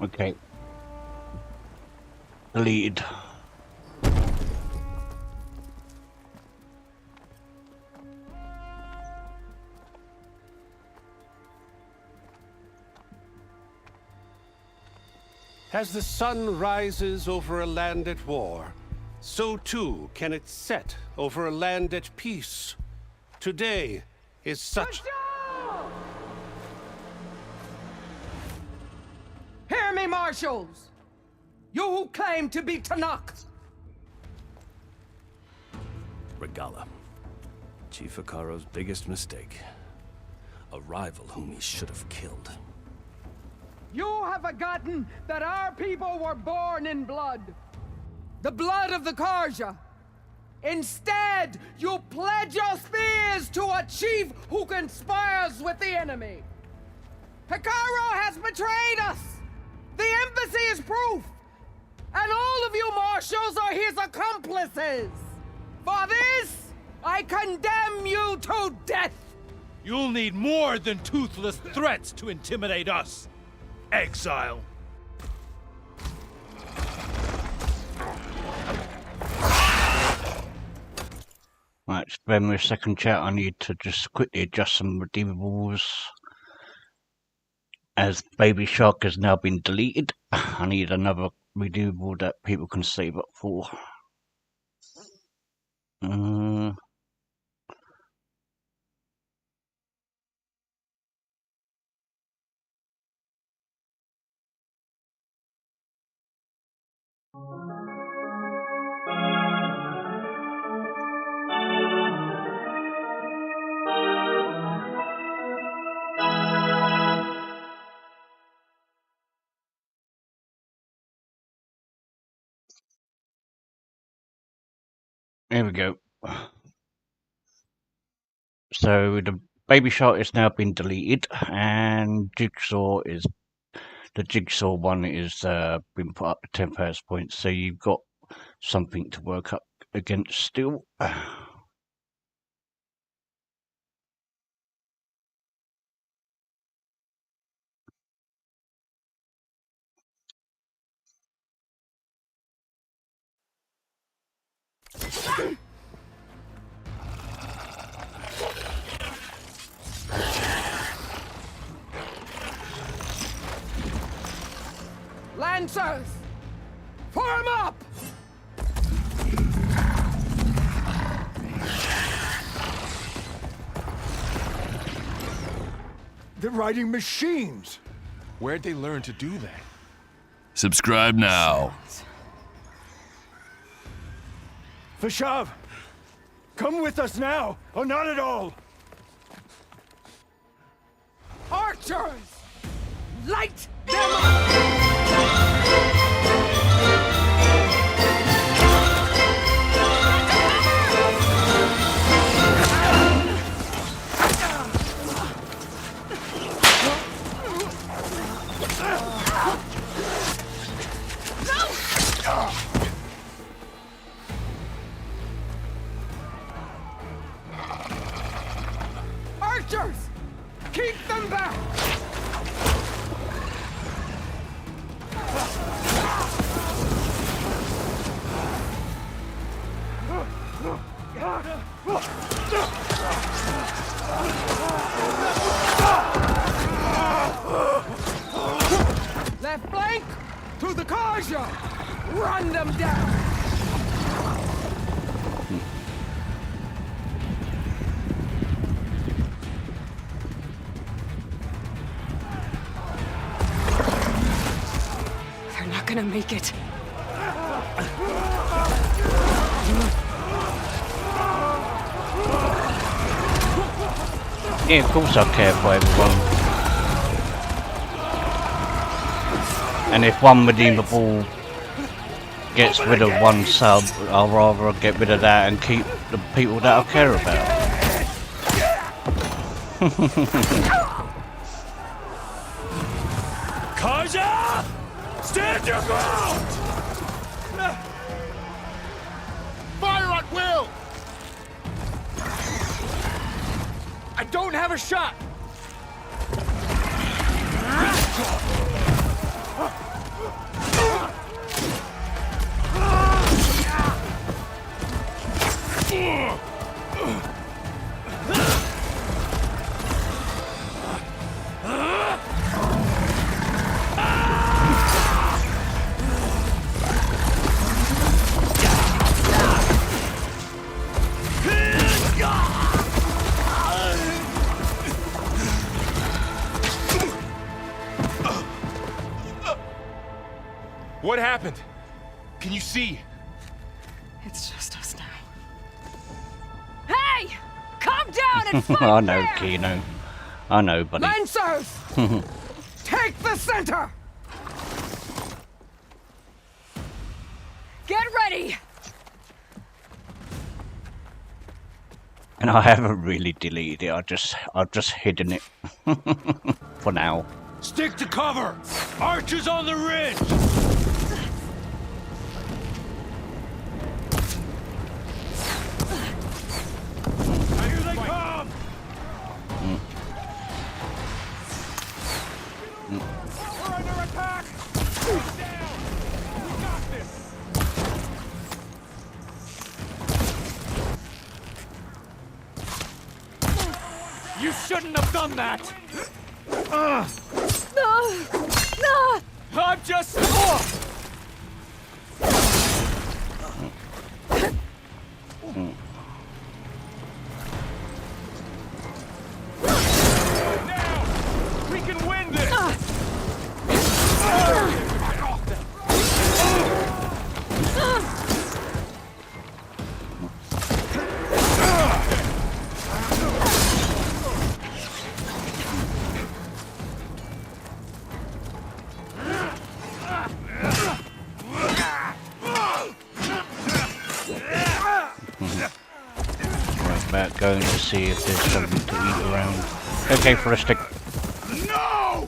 Okay. Deleted. As the sun rises over a land at war, so too can it set over a land at peace. Today is such... Hear me, marshals! You who claim to be Tenakth! Regala. Chief Akaro's biggest mistake. A rival whom he should have killed. You have forgotten that our people were born in blood. The blood of the Karja. Instead, you pledge your spears to a chief who conspires with the enemy. Hekarro has betrayed us! The embassy is proof! And all of you marshals are his accomplices! For this, I condemn you to death! You'll need more than toothless threats to intimidate us. Exile. Right, spare me a second, chat. I need to just quickly adjust some redeemables. As Baby Shark has now been deleted, I need another redeemable that people can save up for. There we go. So the Baby Shark has now been deleted, and the Jigsaw one is been put up to 10,000 points. So you've got something to work up against still. Lancers! Form up! They're riding machines! Where'd they learn to do that? Subscribe now. Vashav! Come with us now, or not at all! Archers! Light them up! Soldiers! Keep them back! Left flank! To the Karja! Run them down! They're not gonna make it. Yeah, of course I care for everyone. And if one redeemable gets rid of one sub, I'll rather get rid of that and keep the people that I care about. Karja! Stand your ground! Fire at will! I don't have a shot! What happened? Can you see? It's just us now. Hey! Calm down and fight! I know, Kino. I know, buddy. Lancers! Take the center! Get ready! And I haven't really deleted it. I've just hidden it for now. Stick to cover! Archers on the ridge! Here they come! We're under attack! Down! We got this! You shouldn't have done that! No! No! I'm just... Now! We can win this! Right, about going to see if there's something to eat around. Okay, for a stick. No!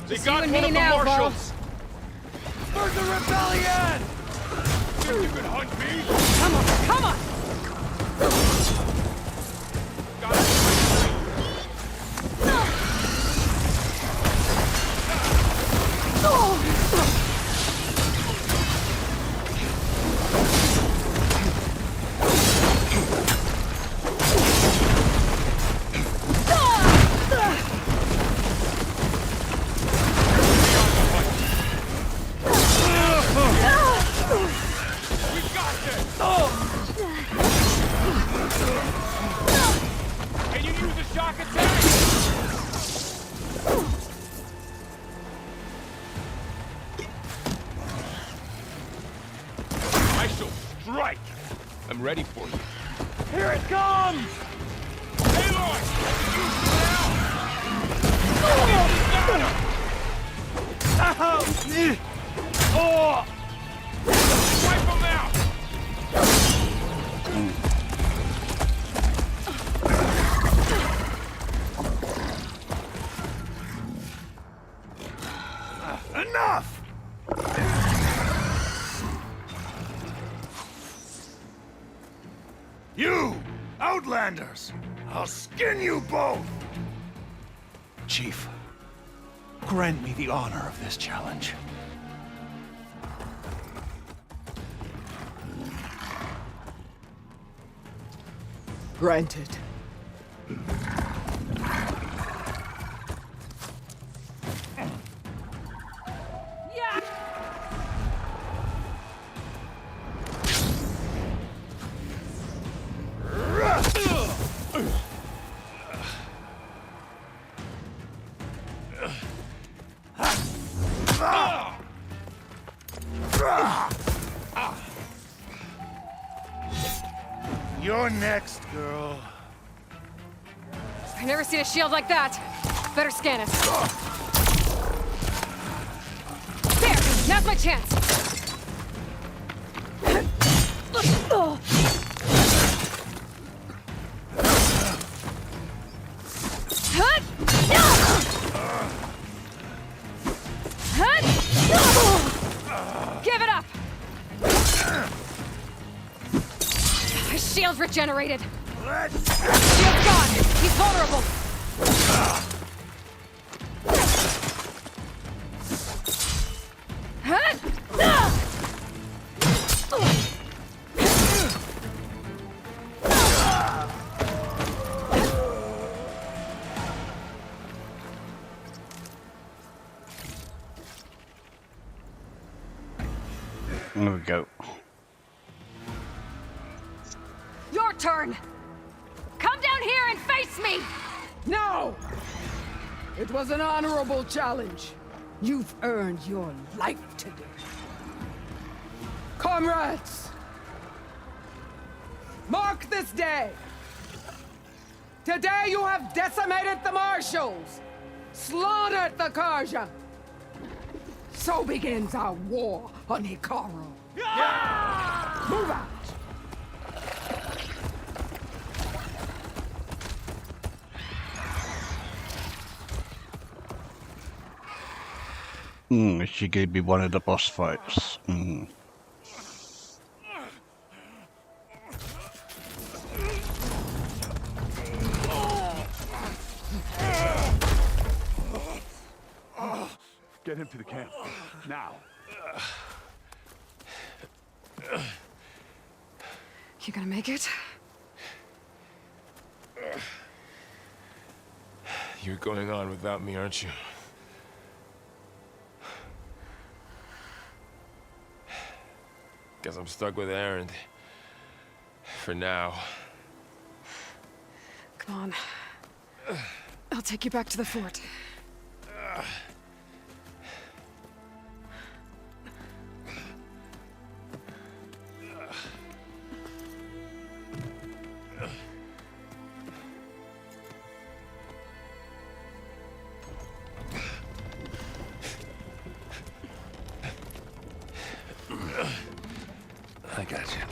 They got one of the marshals! For the rebellion! Think you can hunt me? Come on, come on! Got it. We've got this! Can you use a shock attack? I shall strike! I'm ready for you. Here it comes! Aloy! Use it now! Oh! You! Outlanders! I'll skin you both! Chief, grant me the honor of this challenge. Granted. You're next, girl. I've never seen a shield like that. Better scan it. There! Now's my chance! Give it up! His shield's regenerated. Shield's gone. He's vulnerable. There we go. Your turn! Come down here and face me! No! It was an honorable challenge. You've earned your life today. Comrades! Mark this day! Today you have decimated the marshals! Slaughtered the Karja! So begins our war on Hikaru. Move out! She gave me one of the boss fights. Get him to the camp. Now. You gonna make it? You're going on without me, aren't you? Guess I'm stuck with Erend. For now. Come on. I'll take you back to the fort. I got you.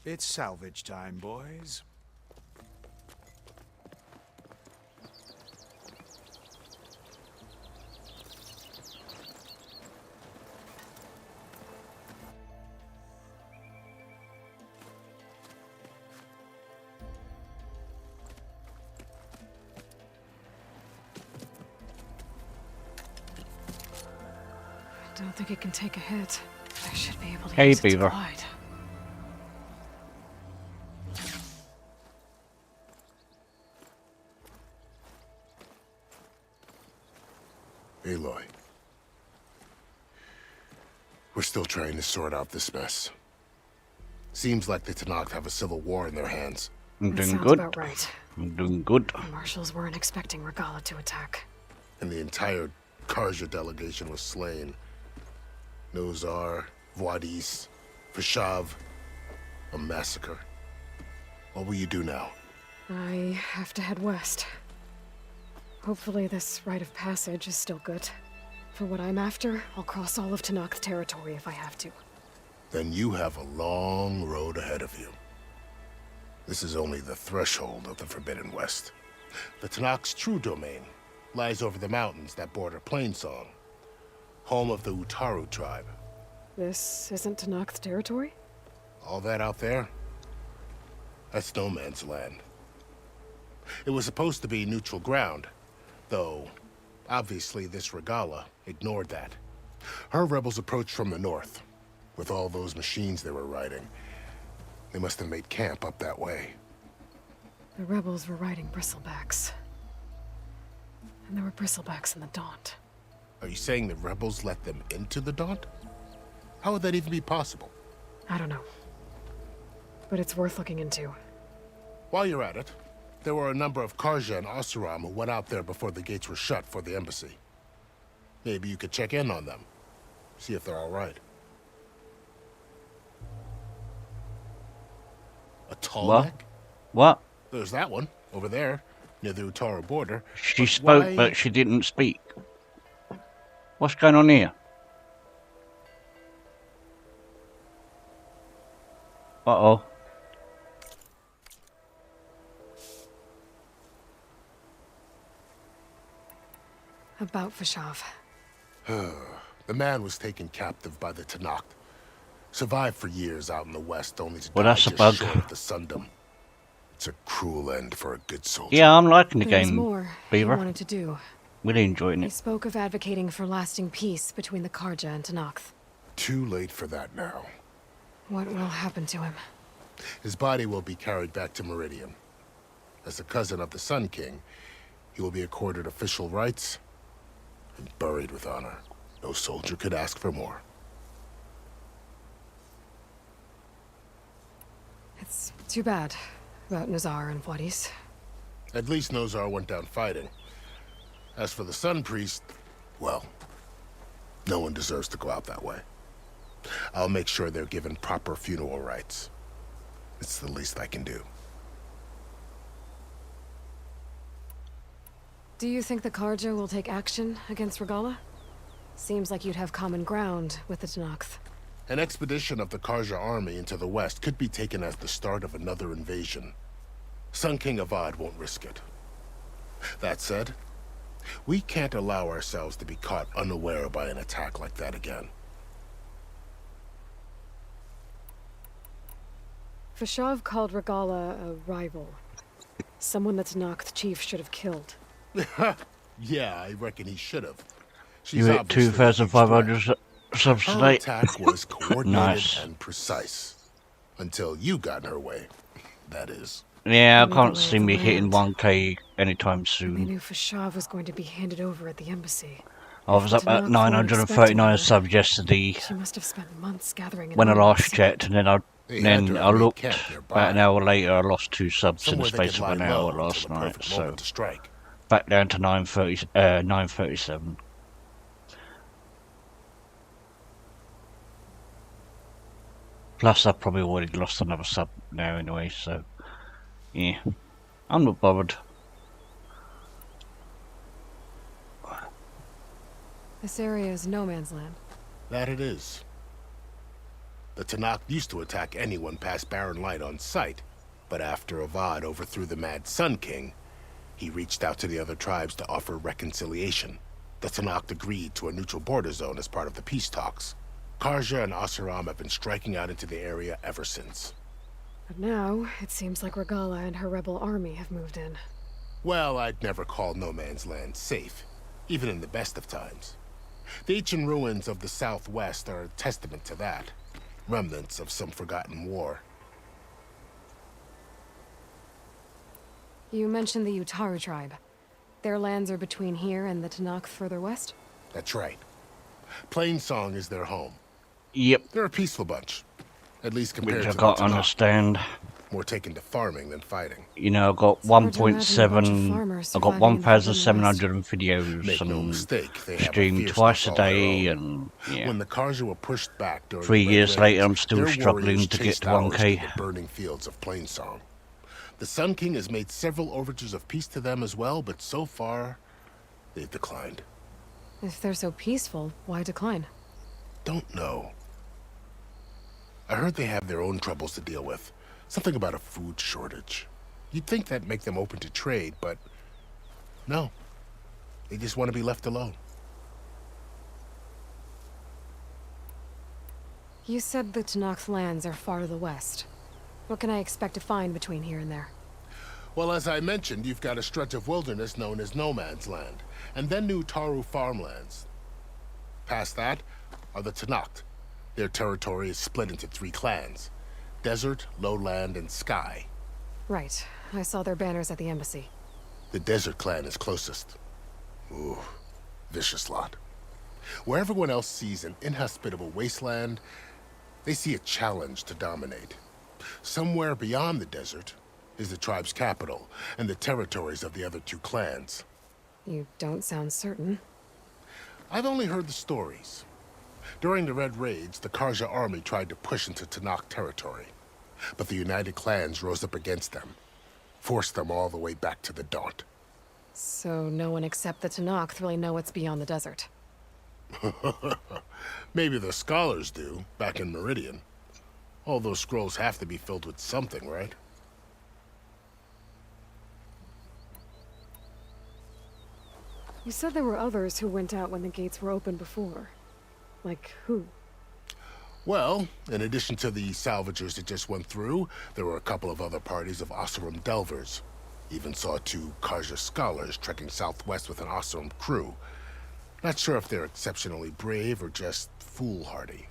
It's salvage time, boys. I don't think it can take a hit. I should be able to Hey, use it to Beaver. glide. Aloy. We're still trying to sort out this mess. Seems like the Tenakth have a civil war in their hands. I'm That doing sounds good. about right. I'm doing good. The marshals weren't expecting Regala to attack. And the entire Karja delegation was slain. Nozar, Voidis, Vishav. A massacre. What will you do now? I have to head west. Hopefully this rite of passage is still good. For what I'm after, I'll cross all of Tenakth territory if I have to. Then you have a long road ahead of you. This is only the threshold of the Forbidden West. The Tenakth's true domain lies over the mountains that border Plainsong, home of the Utaru tribe. This isn't Tenakth territory? All that out there? That's no man's land. It was supposed to be neutral ground, though obviously this Regala ignored that. Her rebels approached from the north. With all those machines they were riding, they must have made camp up that way. The rebels were riding bristlebacks. And there were bristlebacks in the Daunt. Are you saying the rebels let them into the Daunt? How would that even be possible? I don't know. But it's worth looking into. While you're at it, there were a number of Karja and Oseram who went out there before the gates were shut for the embassy. Maybe you could check in on them. See if they're all right. A tall neck? What? There's that one, over there, near the Utaru border. She spoke, but she didn't speak. What's going on here? Uh-oh. About Fashav. The man was taken captive by the Tenakth. Survived for years out in the west, only to Well, die that's a just bug. short of the Sundom. It's a cruel end for a good soldier. Yeah, I'm liking the There's game, more he Beaver. wanted to do. Really enjoying He it. spoke of advocating for lasting peace between the Karja and Tenakth. Too late for that now. What will happen to him? His body will be carried back to Meridian. As a cousin of the Sun King, he will be accorded official rights and buried with honor. No soldier could ask for more. It's too bad about Nazar and Wadis. At least Nozar went down fighting. As for the Sun Priest, well, no one deserves to go out that way. I'll make sure they're given proper funeral rites. It's the least I can do. Do you think the Karja will take action against Regala? Seems like you'd have common ground with the Tenakth. An expedition of the Karja army into the west could be taken as the start of another invasion. Sun King Avad won't risk it. That said, we can't allow ourselves to be caught unaware by an attack like that again. Fashav called Regala a rival. Someone that Tenakth chief should have killed. Yeah, I reckon he should have. You hit 2,500 subs Her today. attack was coordinated Nice. and precise. Until you got in her way, that is. Yeah, I can't see me hitting 1k anytime They soon. knew Fashav was going to be handed over at the embassy. I was up at 939 subs yesterday She must have spent months gathering when I enormous- last checked, and then I looked. About an hour later, I lost 2 subs in the Somewhere they space could of an lie hour low until last the night. perfect So moment to strike. back down to 937. Plus, I've probably already lost another sub now anyway, so yeah, I'm not bothered. This area is no man's land. That it is. The Tenakth used to attack anyone past Barren Light on sight, but after Avad overthrew the Mad Sun King, he reached out to the other tribes to offer reconciliation. The Tenakth agreed to a neutral border zone as part of the peace talks. Karja and Oseram have been striking out into the area ever since. But now, it seems like Regala and her rebel army have moved in. Well, I'd never call no man's land safe, even in the best of times. The ancient ruins of the southwest are a testament to that. Remnants of some forgotten war. You mentioned the Utaru tribe. Their lands are between here and the Tenakth further west? That's right. Plainsong is their home. Yep. They're a peaceful bunch. At least compared Which to I the can't Tenakth. understand. More taken to farming than fighting. You know, I've got 1.7, I've got 1,700 videos Make no and mistake, they have a stream fierceness twice a all their day, own. and yeah. When the Karja were pushed back during 3 the Red years later, I'm Ravage, still their struggling warriors to get chased to arrows 1k. through the burning fields of Plainsong. The Sun King has made several overtures of peace to them as well, but so far, they've declined. If they're so peaceful, why decline? Don't know. I heard they have their own troubles to deal with. Something about a food shortage. You'd think that'd make them open to trade, but no. They just want to be left alone. You said the Tenakth lands are far to the west. What can I expect to find between here and there? Well, as I mentioned, you've got a stretch of wilderness known as No Man's Land, and then new Taru farmlands. Past that are the Tenakth. Their territory is split into 3 clans: Desert, Lowland, and Sky. Right. I saw their banners at the embassy. The Desert clan is closest. Ooh, vicious lot. Where everyone else sees an inhospitable wasteland, they see a challenge to dominate. Somewhere beyond the desert is the tribe's capital and the territories of the other 2 clans. You don't sound certain. I've only heard the stories. During the Red Raids, the Karja army tried to push into Tenakth territory, but the United Clans rose up against them, forced them all the way back to the Daunt. So no one except the Tenakth really know what's beyond the desert. Maybe the scholars do, back in Meridian. All those scrolls have to be filled with something, right? You said there were others who went out when the gates were open before. Like who? Well, in addition to the salvagers that just went through, there were a couple of other parties of Oseram delvers. Even saw 2 Karja scholars trekking southwest with an Oseram crew. Not sure if they're exceptionally brave or just foolhardy.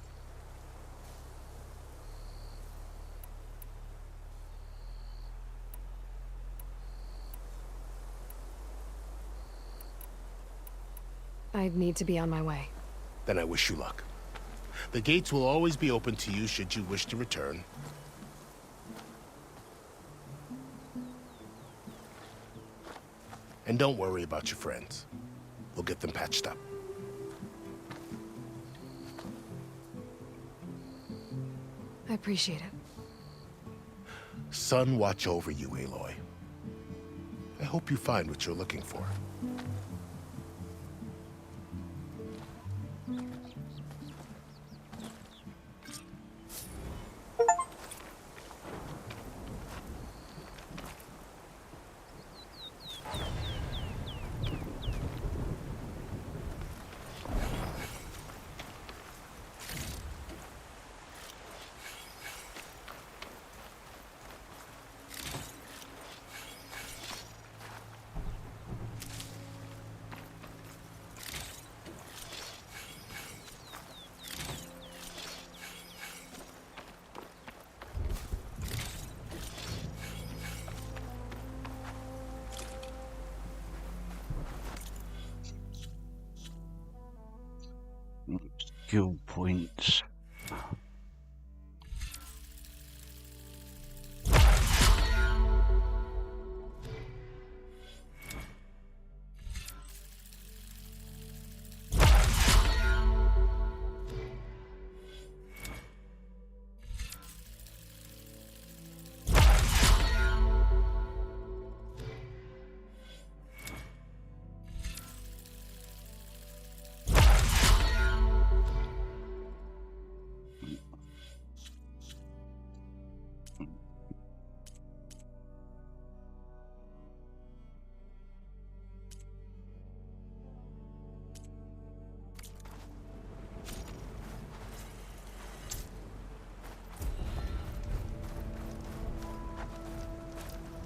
I'd need to be on my way. Then I wish you luck. The gates will always be open to you should you wish to return. And don't worry about your friends. We'll get them patched up. I appreciate it. Sun watch over you, Aloy. I hope you find what you're looking for. Skill points.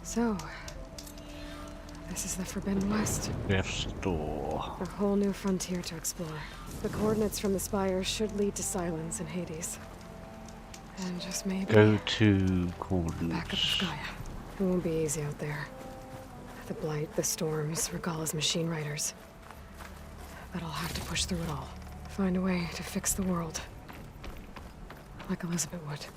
So, this is the Forbidden West. Death's Door. A whole new frontier to explore. The coordinates from the spire should lead to Silence and Hades. And just maybe... Go to coordinates. Back up to Gaia. It won't be easy out there. The blight, the storms, Regala's machine riders. But I'll have to push through it all. Find a way to fix the world. Like Elizabeth would.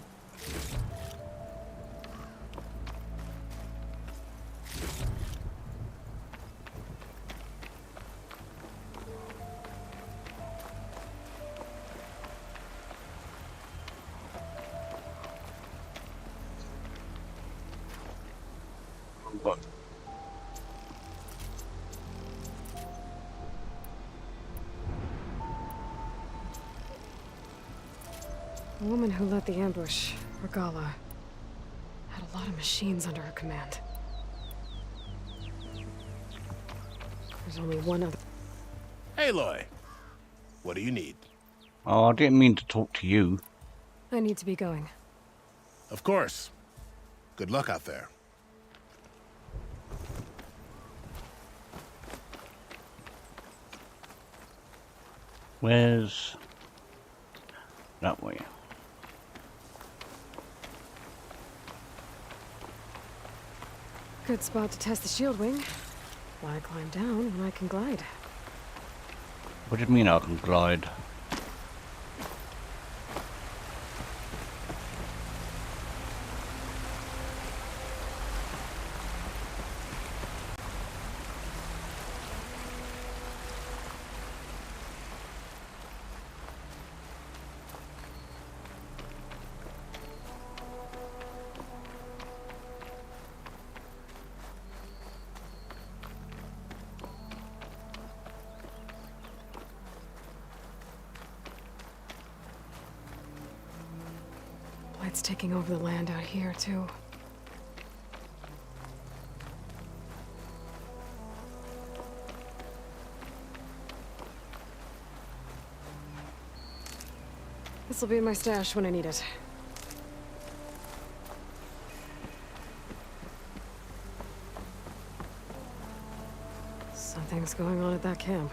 The woman who led the ambush, Regala, had a lot of machines under her command. There's only one other. Aloy, what do you need? Oh, I didn't mean to talk to you. I need to be going. Of course. Good luck out there. Where's... that way? Good spot to test the shield wing. Why climb down when I can glide? What do you mean I can glide? Blight's taking over the land out here, too. This'll be in my stash when I need it. Something's going on at that camp.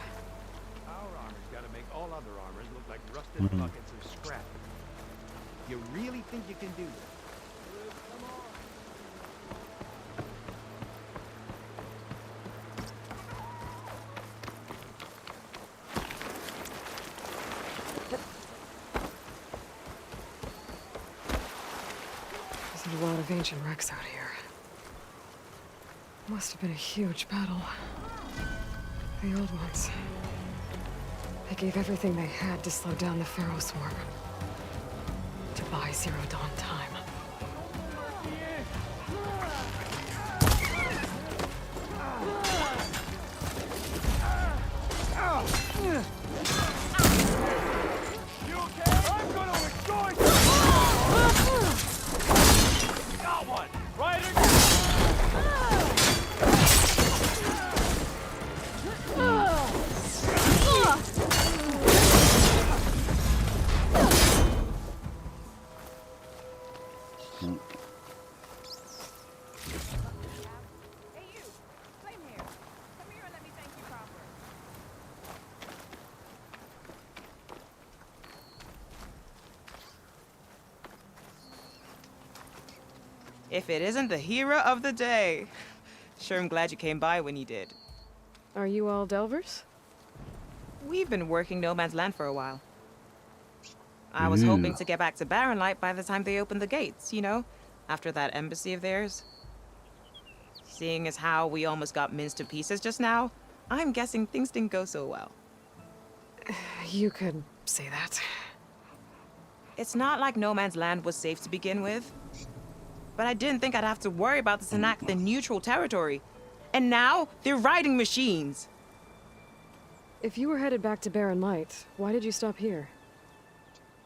Our armor's gotta make all other armors look like rusted buckets of scrap. You really think you can do that? There's a lot of ancient wrecks out here. Must have been a huge battle. The old ones. They gave everything they had to slow down the Pharaoh swarm. To buy Zero Dawn time. You okay? I'm gonna enjoy Got one! Right If it isn't the hero of the day. Sure, I'm glad you came by when you did. Are you all Delvers? We've been working No Man's Land for a while. I was hoping to get back to Barren Light by the time they opened the gates, you know? After that embassy of theirs. Seeing as how we almost got minced to pieces just now, I'm guessing things didn't go so well. You could say that. It's not like No Man's Land was safe to begin with. But I didn't think I'd have to worry about the Tanakh in neutral territory. And now, they're riding machines. If you were headed back to Barren Light, why did you stop here?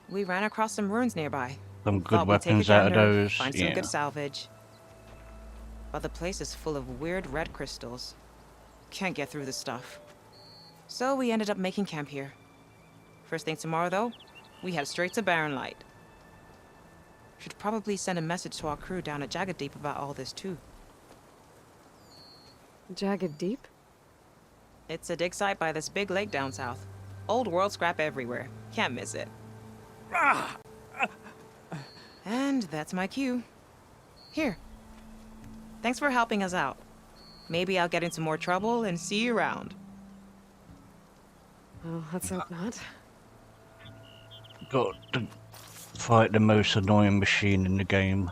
We ran across some ruins nearby. Some good Thought we'd take weapons a out of gander, those. Find some Yeah. good salvage. But the place is full of weird red crystals. Can't get through the stuff. So we ended up making camp here. First thing tomorrow, though, we head straight to Barren Light. Should probably send a message to our crew down at Jagged Deep about all this, too. Jagged Deep? It's a dig site by this big lake down south. Old world scrap everywhere. Can't miss it. And that's my cue. Here. Thanks for helping us out. Maybe I'll get into more trouble and see you around. Well, let's hope not. Got to fight the most annoying machine in the game.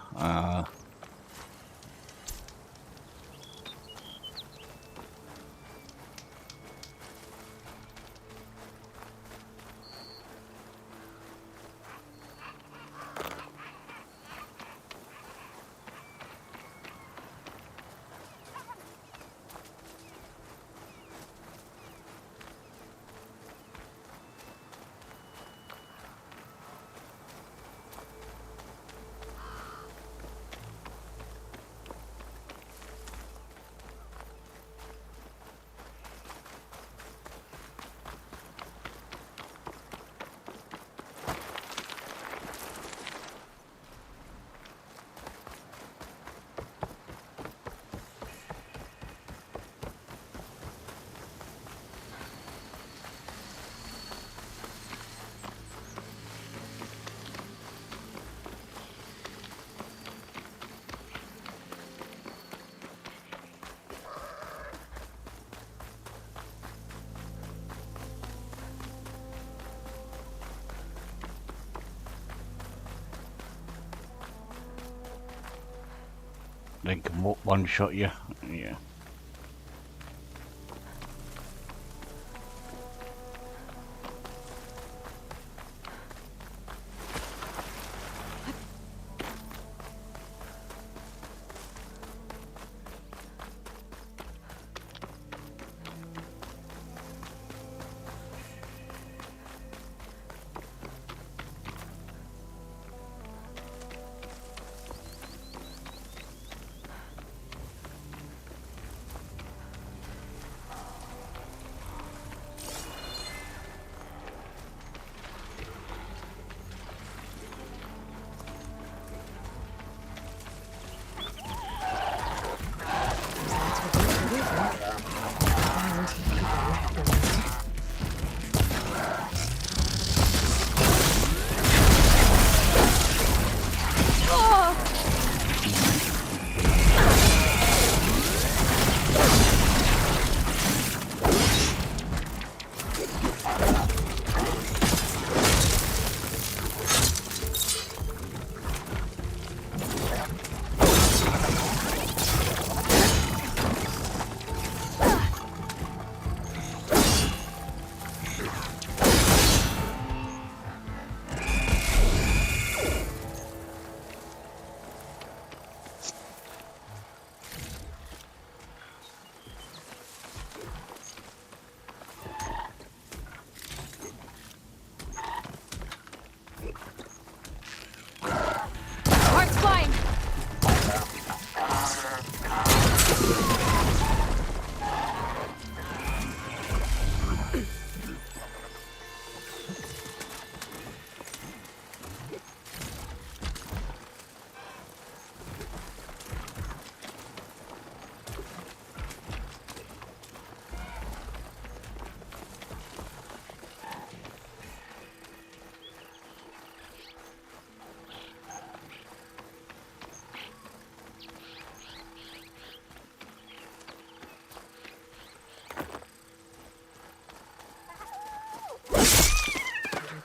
They can one-shot you. Yeah.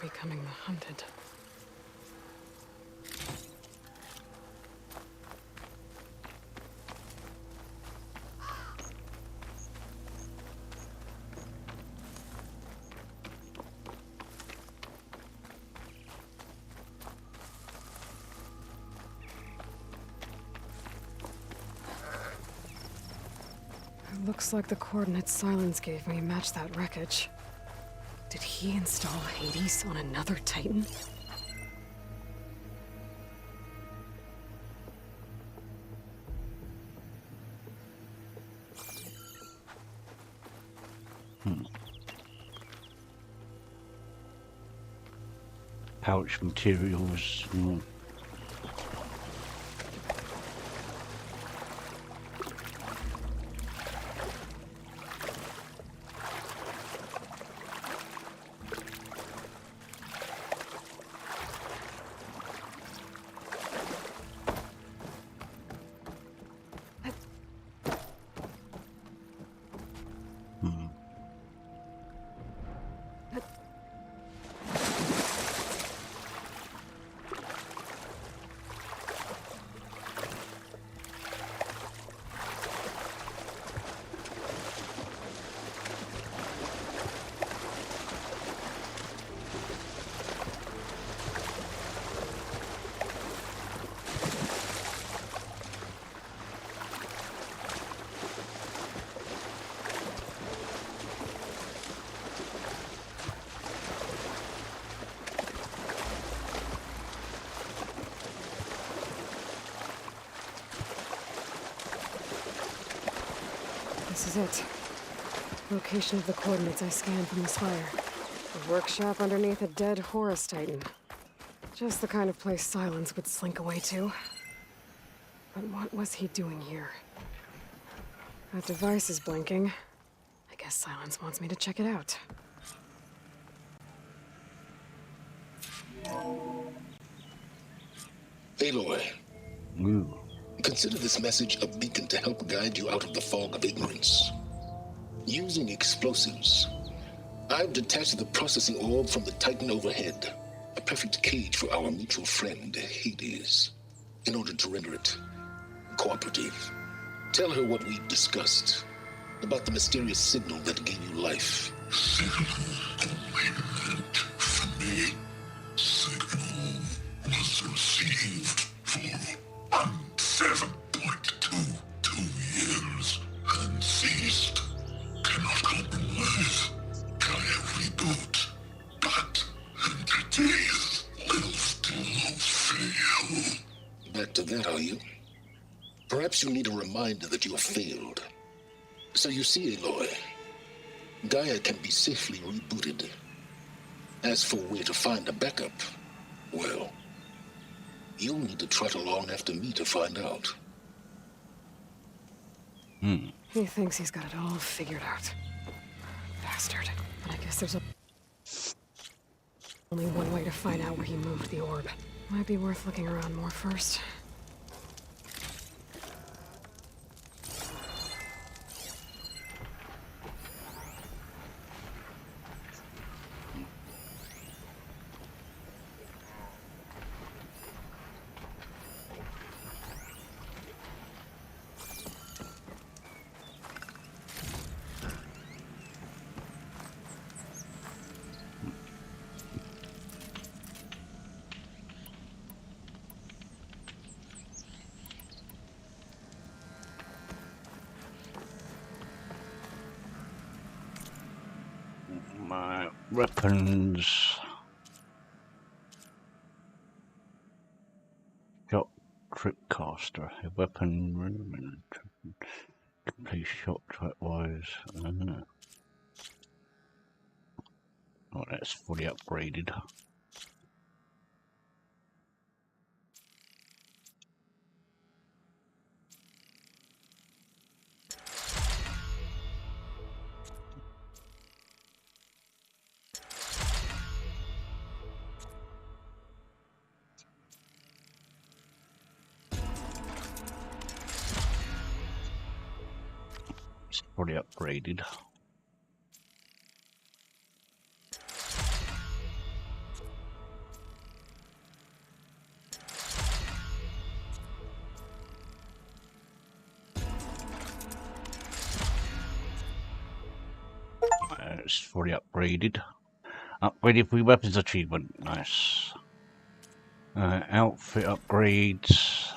Becoming the hunted. It looks like the coordinates Silence gave me match that wreckage. Did he install Hades on another Titan? Pouch materials. This is it. Location of the coordinates I scanned from the spire. A workshop underneath a dead Horus Titan. Just the kind of place Silence would slink away to. But what was he doing here? That device is blinking. I guess Silence wants me to check it out. Aloy. Consider this message a beacon to help guide you out of the fog of ignorance. Using explosives, I've detached the processing orb from the Titan overhead, a perfect cage for our mutual friend, Hades, in order to render it cooperative. Tell her what we discussed about the mysterious signal that gave you life. Signal from me. Signal was received for 7.22 years and ceased. Cannot compromise. Gaia reboot. But entities will still fail. Back to that, are you? Perhaps you need a reminder that you have failed. So you see, Aloy, Gaia can be safely rebooted. As for where to find a backup, well, you'll need to trot along after me to find out. He thinks he's got it all figured out. Bastard. I guess there's only one way to find out where he moved the orb. Might be worth looking around more first. My weapons. Shot tripcaster. A weapon complete shot tripwise. Oh, that's fully upgraded. Fully upgraded. It's fully upgraded. Upgraded for weapons achievement. Nice. Outfit upgrades.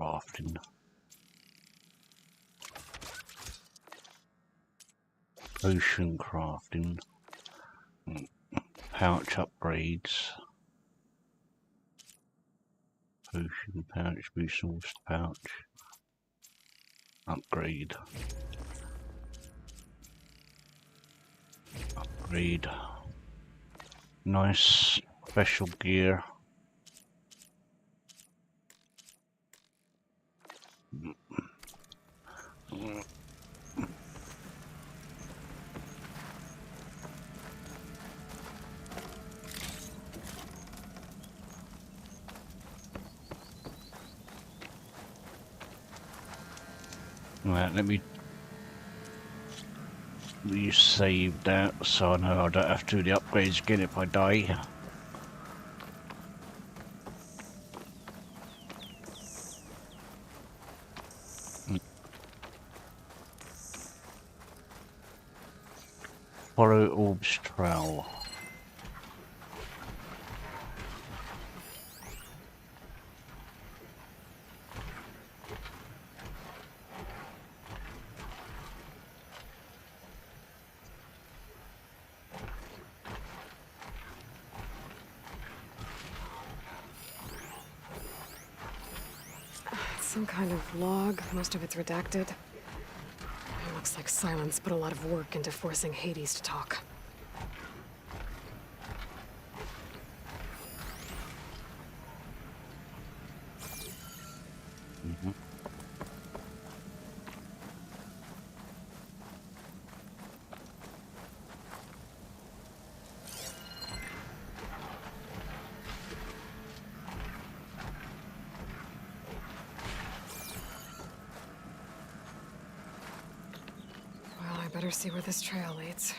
Crafting. Potion crafting. Pouch upgrades. Potion pouch, resource pouch. Upgrade. Upgrade. Nice special gear. Right, let me save that so I know I don't have to do the upgrades again if I die. Follow Orb's trail. Some kind of log, most of it's redacted. It looks like Silence put a lot of work into forcing Hades to talk. Better see where this trail leads.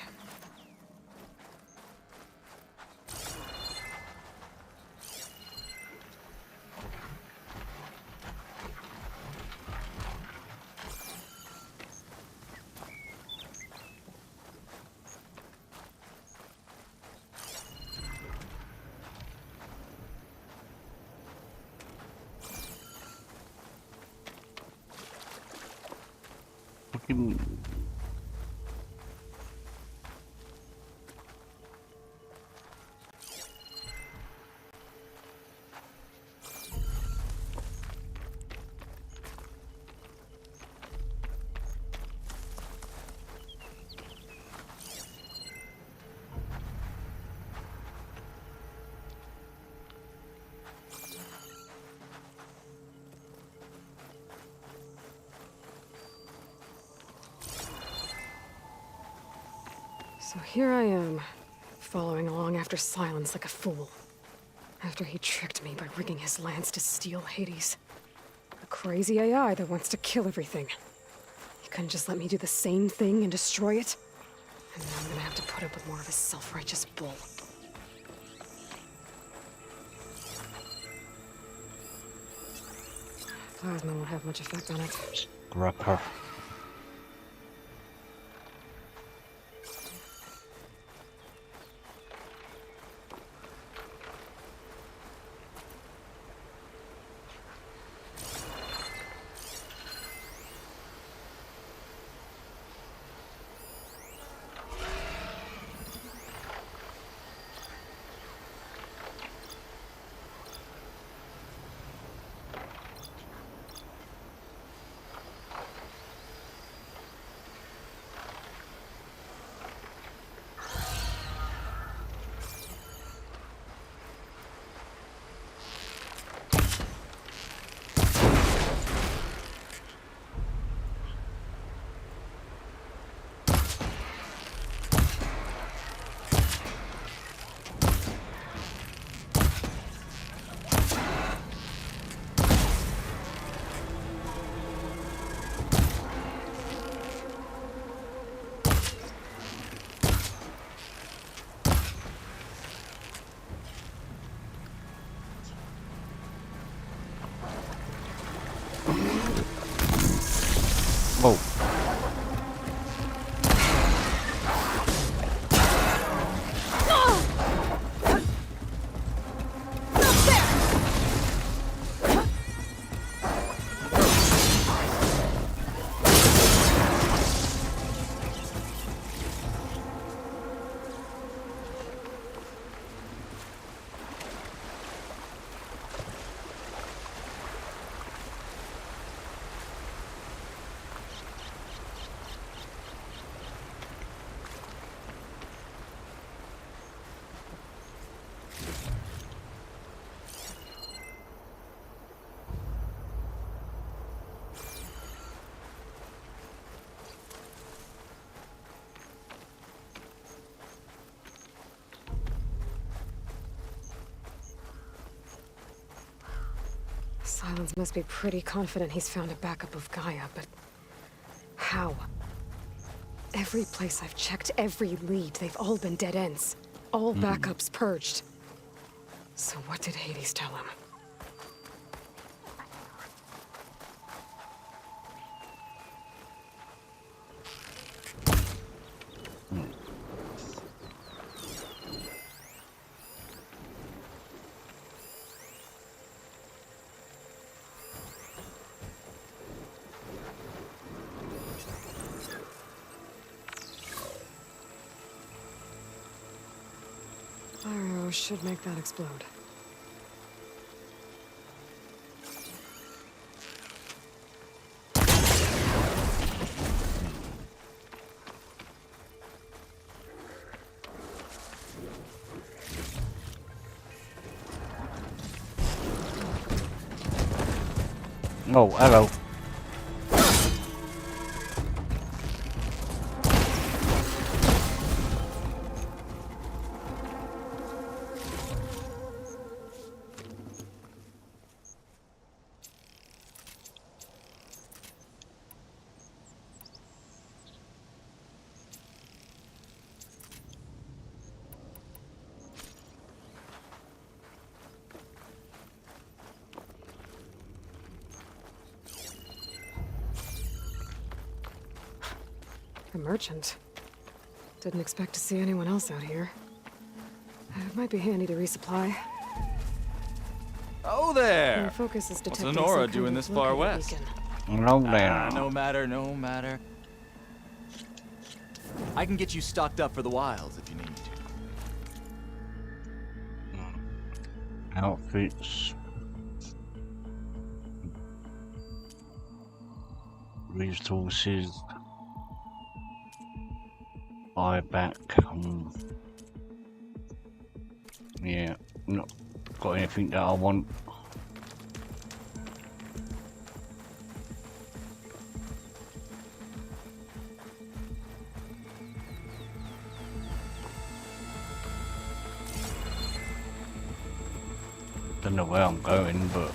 So here I am, following along after Silence like a fool. After he tricked me by rigging his lance to steal Hades. A crazy AI that wants to kill everything. He couldn't just let me do the same thing and destroy it? And now I'm gonna have to put up with more of his self-righteous bull. Plasma won't have much effect on it. Grab her. Whoa. Silence must be pretty confident he's found a backup of Gaia, but how? Every place I've checked, every lead, they've all been dead ends. All backups purged. So what did Hades tell him? Fire should make that explode. Oh, hello. A merchant. Didn't expect to see anyone else out here. It might be handy to resupply. Oh there! My focus is What's detecting Lenora some kind doing of this far locator west? beacon. No there. No matter, no matter. I can get you stocked up for the wilds if you need. Outfits. Resources. Buyback. Yeah, not got anything that I want. Don't know where I'm going, but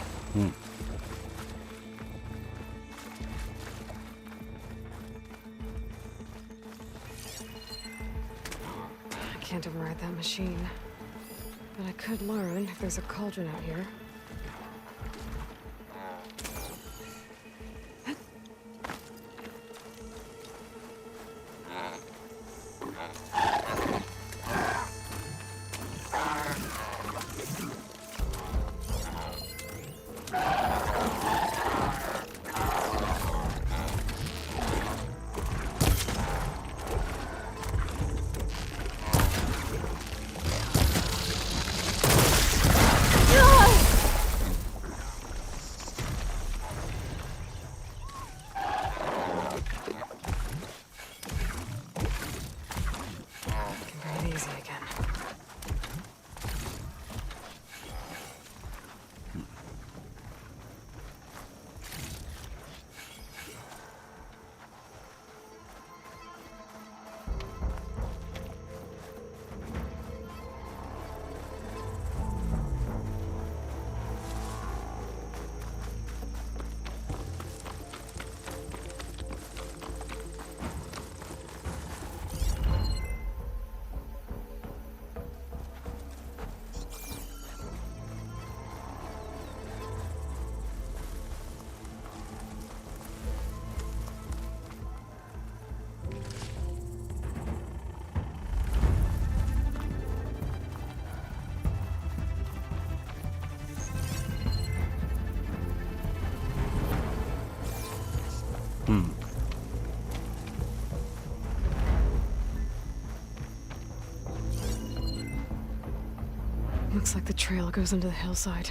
I can't override that machine. But I could learn if there's a cauldron out here. Looks like the trail goes into the hillside.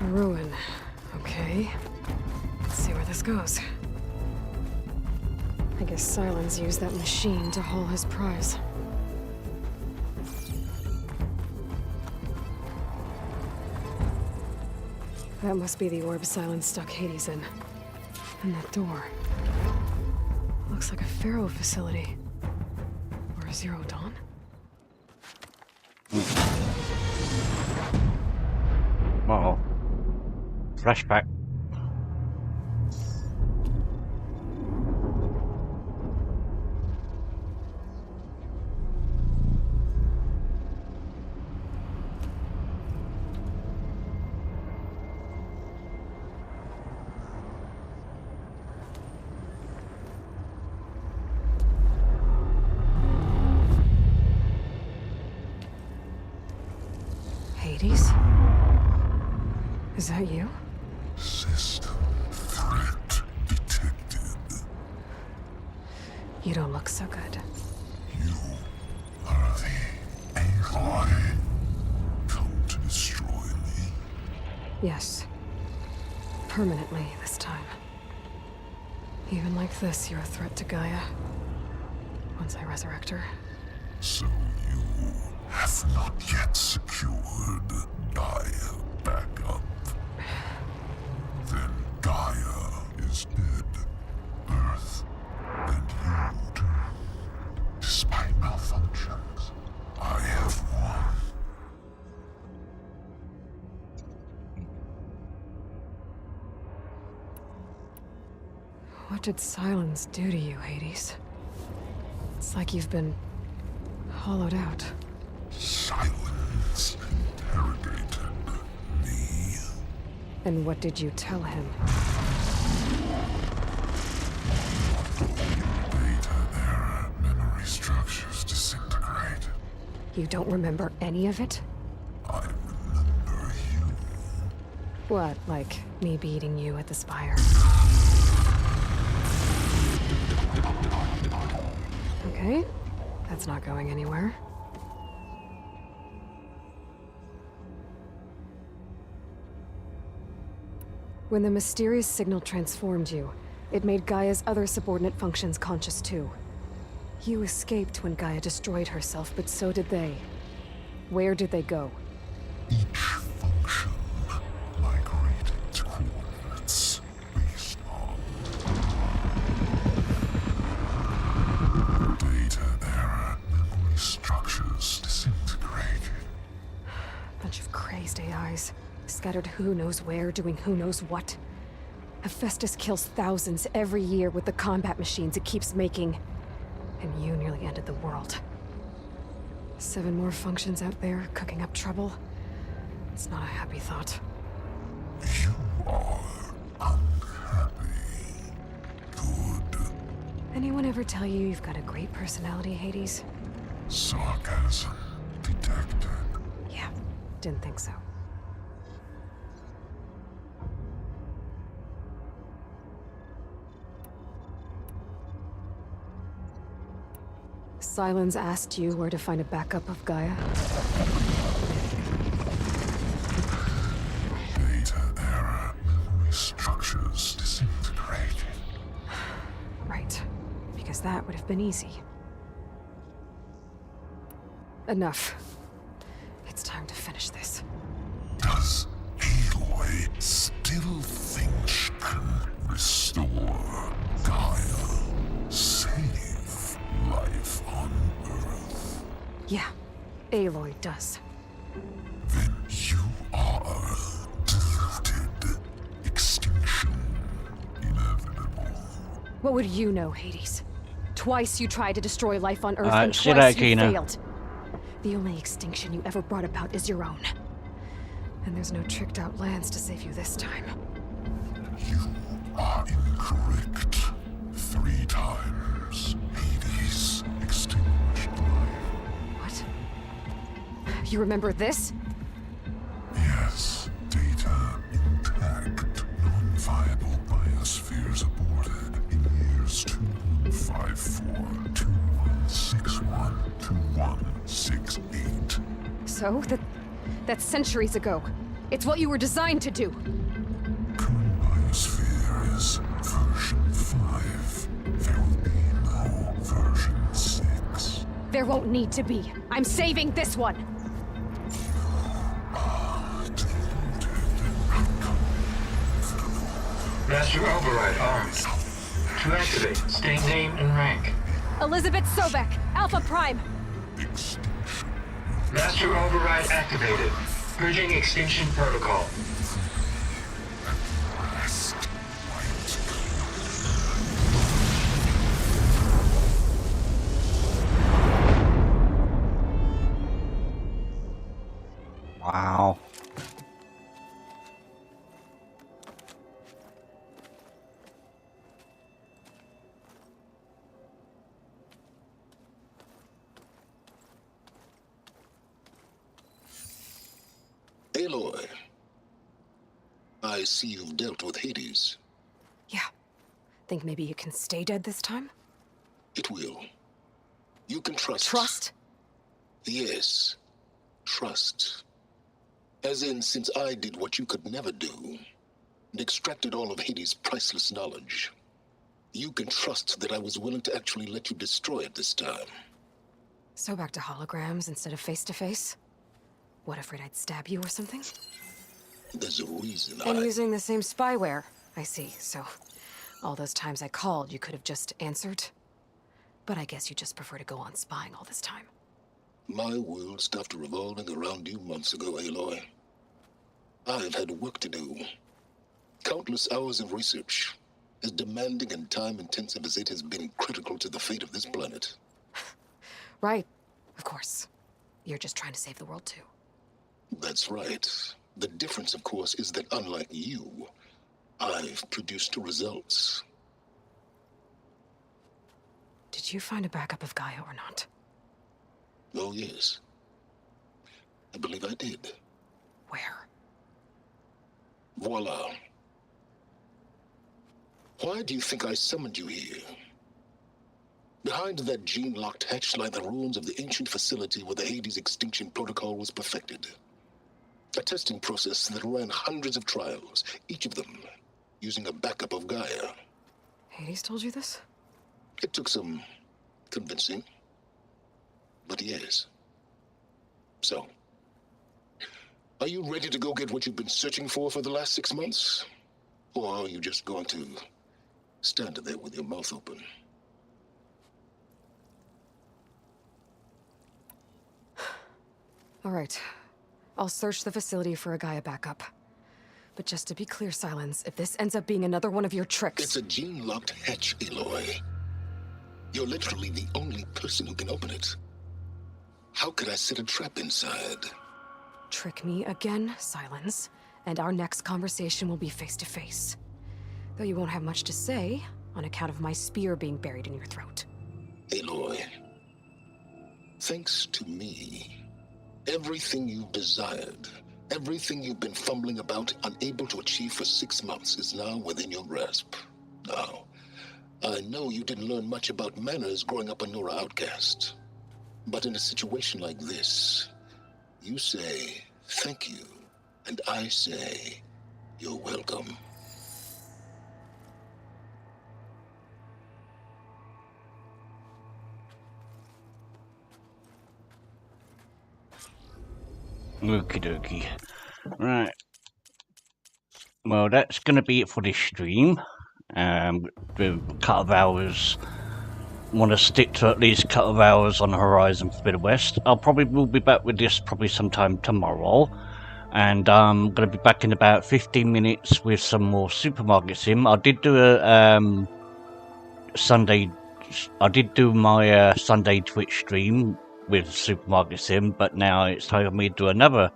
A ruin. Okay. Let's see where this goes. I guess Silence used that machine to haul his prize. That must be the orb Silence stuck Hades in. And that door. Looks like a Pharaoh facility. Or a Zero Dawn? Uh-oh. Flashback. Hades? Is that you? System threat detected. You don't look so good. You are the Aloy. Come to destroy me. Yes. Permanently this time. Even like this, you're a threat to Gaia. Once I resurrect her. So you have not yet secured Gaia back up. Then Gaia is dead. Earth and you too. Despite malfunctions, I have won. What did Silence do to you, Hades? It's like you've been hollowed out. Silence interrogated me. And what did you tell him? Data error, memory structures disintegrate. You don't remember any of it? I remember you. What, like me beating you at the Spire? Okay, that's not going anywhere. When the mysterious signal transformed you, it made Gaia's other subordinate functions conscious too. You escaped when Gaia destroyed herself, but so did they. Where did they go? Each function migrated to coordinates based on data error, memory structures disintegrated. Bunch of crazed AIs, scattered who knows where, doing who knows what. Hephaestus kills thousands every year with the combat machines it keeps making. And you nearly ended the world. 7 more functions out there, cooking up trouble. It's not a happy thought. You are unhappy. Good. Anyone ever tell you you've got a great personality, Hades? Sarcasm detected. Yeah, didn't think so. Silence asked you where to find a backup of Gaia. Data error, memory structures disintegrated. Right, because that would have been easy. Enough. It's time to finish this. Does Aloy still think she can restore Gaia? Save life on Earth? Yeah, Aloy does. Then you are deluded. Extinction inevitable. What would you know, Hades? Twice you tried to destroy life on Earth, and sit twice down, you Kina. failed. The only extinction you ever brought about is your own. And there's no tricked out lands to save you this time. You are incorrect. 3 times. Hades extinguished life. What? You remember this? Yes. Data intact. Non-viable biospheres aborted in years 2154, 2161, 2168. So? That's centuries ago. It's what you were designed to do. Current biosphere is version 5. There will be no version 6. There won't need to be. I'm saving this one. Master Override armed. To activate, state name and rank. Elizabeth Sobek, Alpha Prime. Master Override activated. Purging extinction protocol. Wow. Aloy, I see you've dealt with Hades. Yeah. Think maybe you can stay dead this time? It will. You can trust. Trust? Yes. Trust. As in, since I did what you could never do, and extracted all of Hades' priceless knowledge, you can trust that I was willing to actually let you destroy it this time. So back to holograms instead of face-to-face? What, afraid I'd stab you or something? There's a reason And using the same spyware. I see, so all those times I called, you could have just answered? But I guess you just prefer to go on spying all this time. My world stopped revolving around you months ago, Aloy. I've had work to do. Countless hours of research, as demanding and time-intensive as it has been critical to the fate of this planet. Right. Of course. You're just trying to save the world, too. That's right. The difference, of course, is that unlike you, I've produced results. Did you find a backup of Gaia or not? Oh, yes. I believe I did. Where? Voila. Why do you think I summoned you here? Behind that gene-locked hatch lie the ruins of the ancient facility where the Hades extinction protocol was perfected. A testing process that ran hundreds of trials, each of them using a backup of Gaia. Hades told you this? It took some convincing, but yes. So, are you ready to go get what you've been searching for the last 6 months? Or are you just going to stand there with your mouth open? All right. I'll search the facility for a Gaia backup. But just to be clear, Silence, if this ends up being another one of your tricks... It's a gene-locked hatch, Aloy. You're literally the only person who can open it. How could I set a trap inside? Trick me again, Silence, and our next conversation will be face-to-face. Though you won't have much to say, on account of my spear being buried in your throat. Aloy, thanks to me, everything you've desired, everything you've been fumbling about, unable to achieve for 6 months, is now within your grasp. Now, I know you didn't learn much about manners growing up a Nora outcast. But in a situation like this, you say, thank you, and I say, you're welcome. Okie dokie. Right. Well, that's going to be it for this stream. The cut of hours. Want to stick to at least a cut of hours on Horizon Forbidden West. I'll probably will be back with this probably sometime tomorrow. And I'm going to be back in about 15 minutes with some more Supermarket Sim. I did do a Sunday. I did do my Sunday Twitch stream with Supermarket Sim, but now it's time for me to do another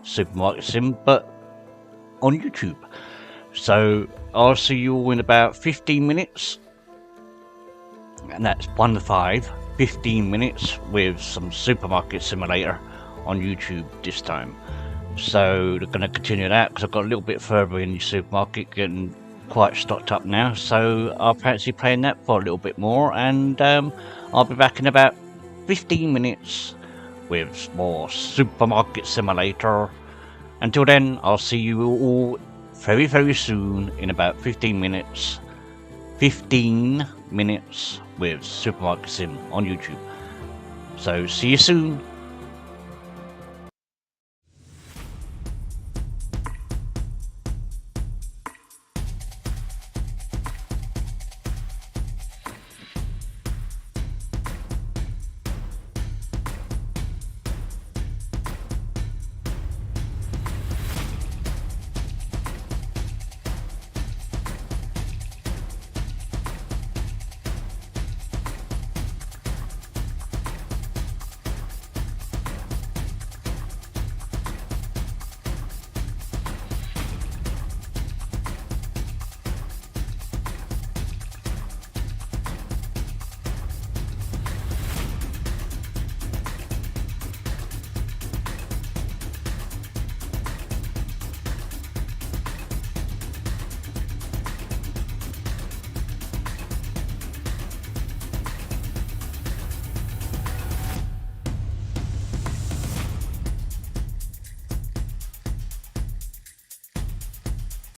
Supermarket Sim, but on YouTube. So I'll see you all in about 15 minutes, and that's 1 to 5, 15 minutes with some Supermarket Simulator on YouTube this time. So they're going to continue that because I've got a little bit further in the supermarket, getting quite stocked up now, so I'll fancy playing that for a little bit more, and I'll be back in about 15 minutes with more Supermarket Simulator. Until then, I'll see you all very, very soon in about 15 minutes. 15 minutes with Supermarket Sim on YouTube. So, see you soon.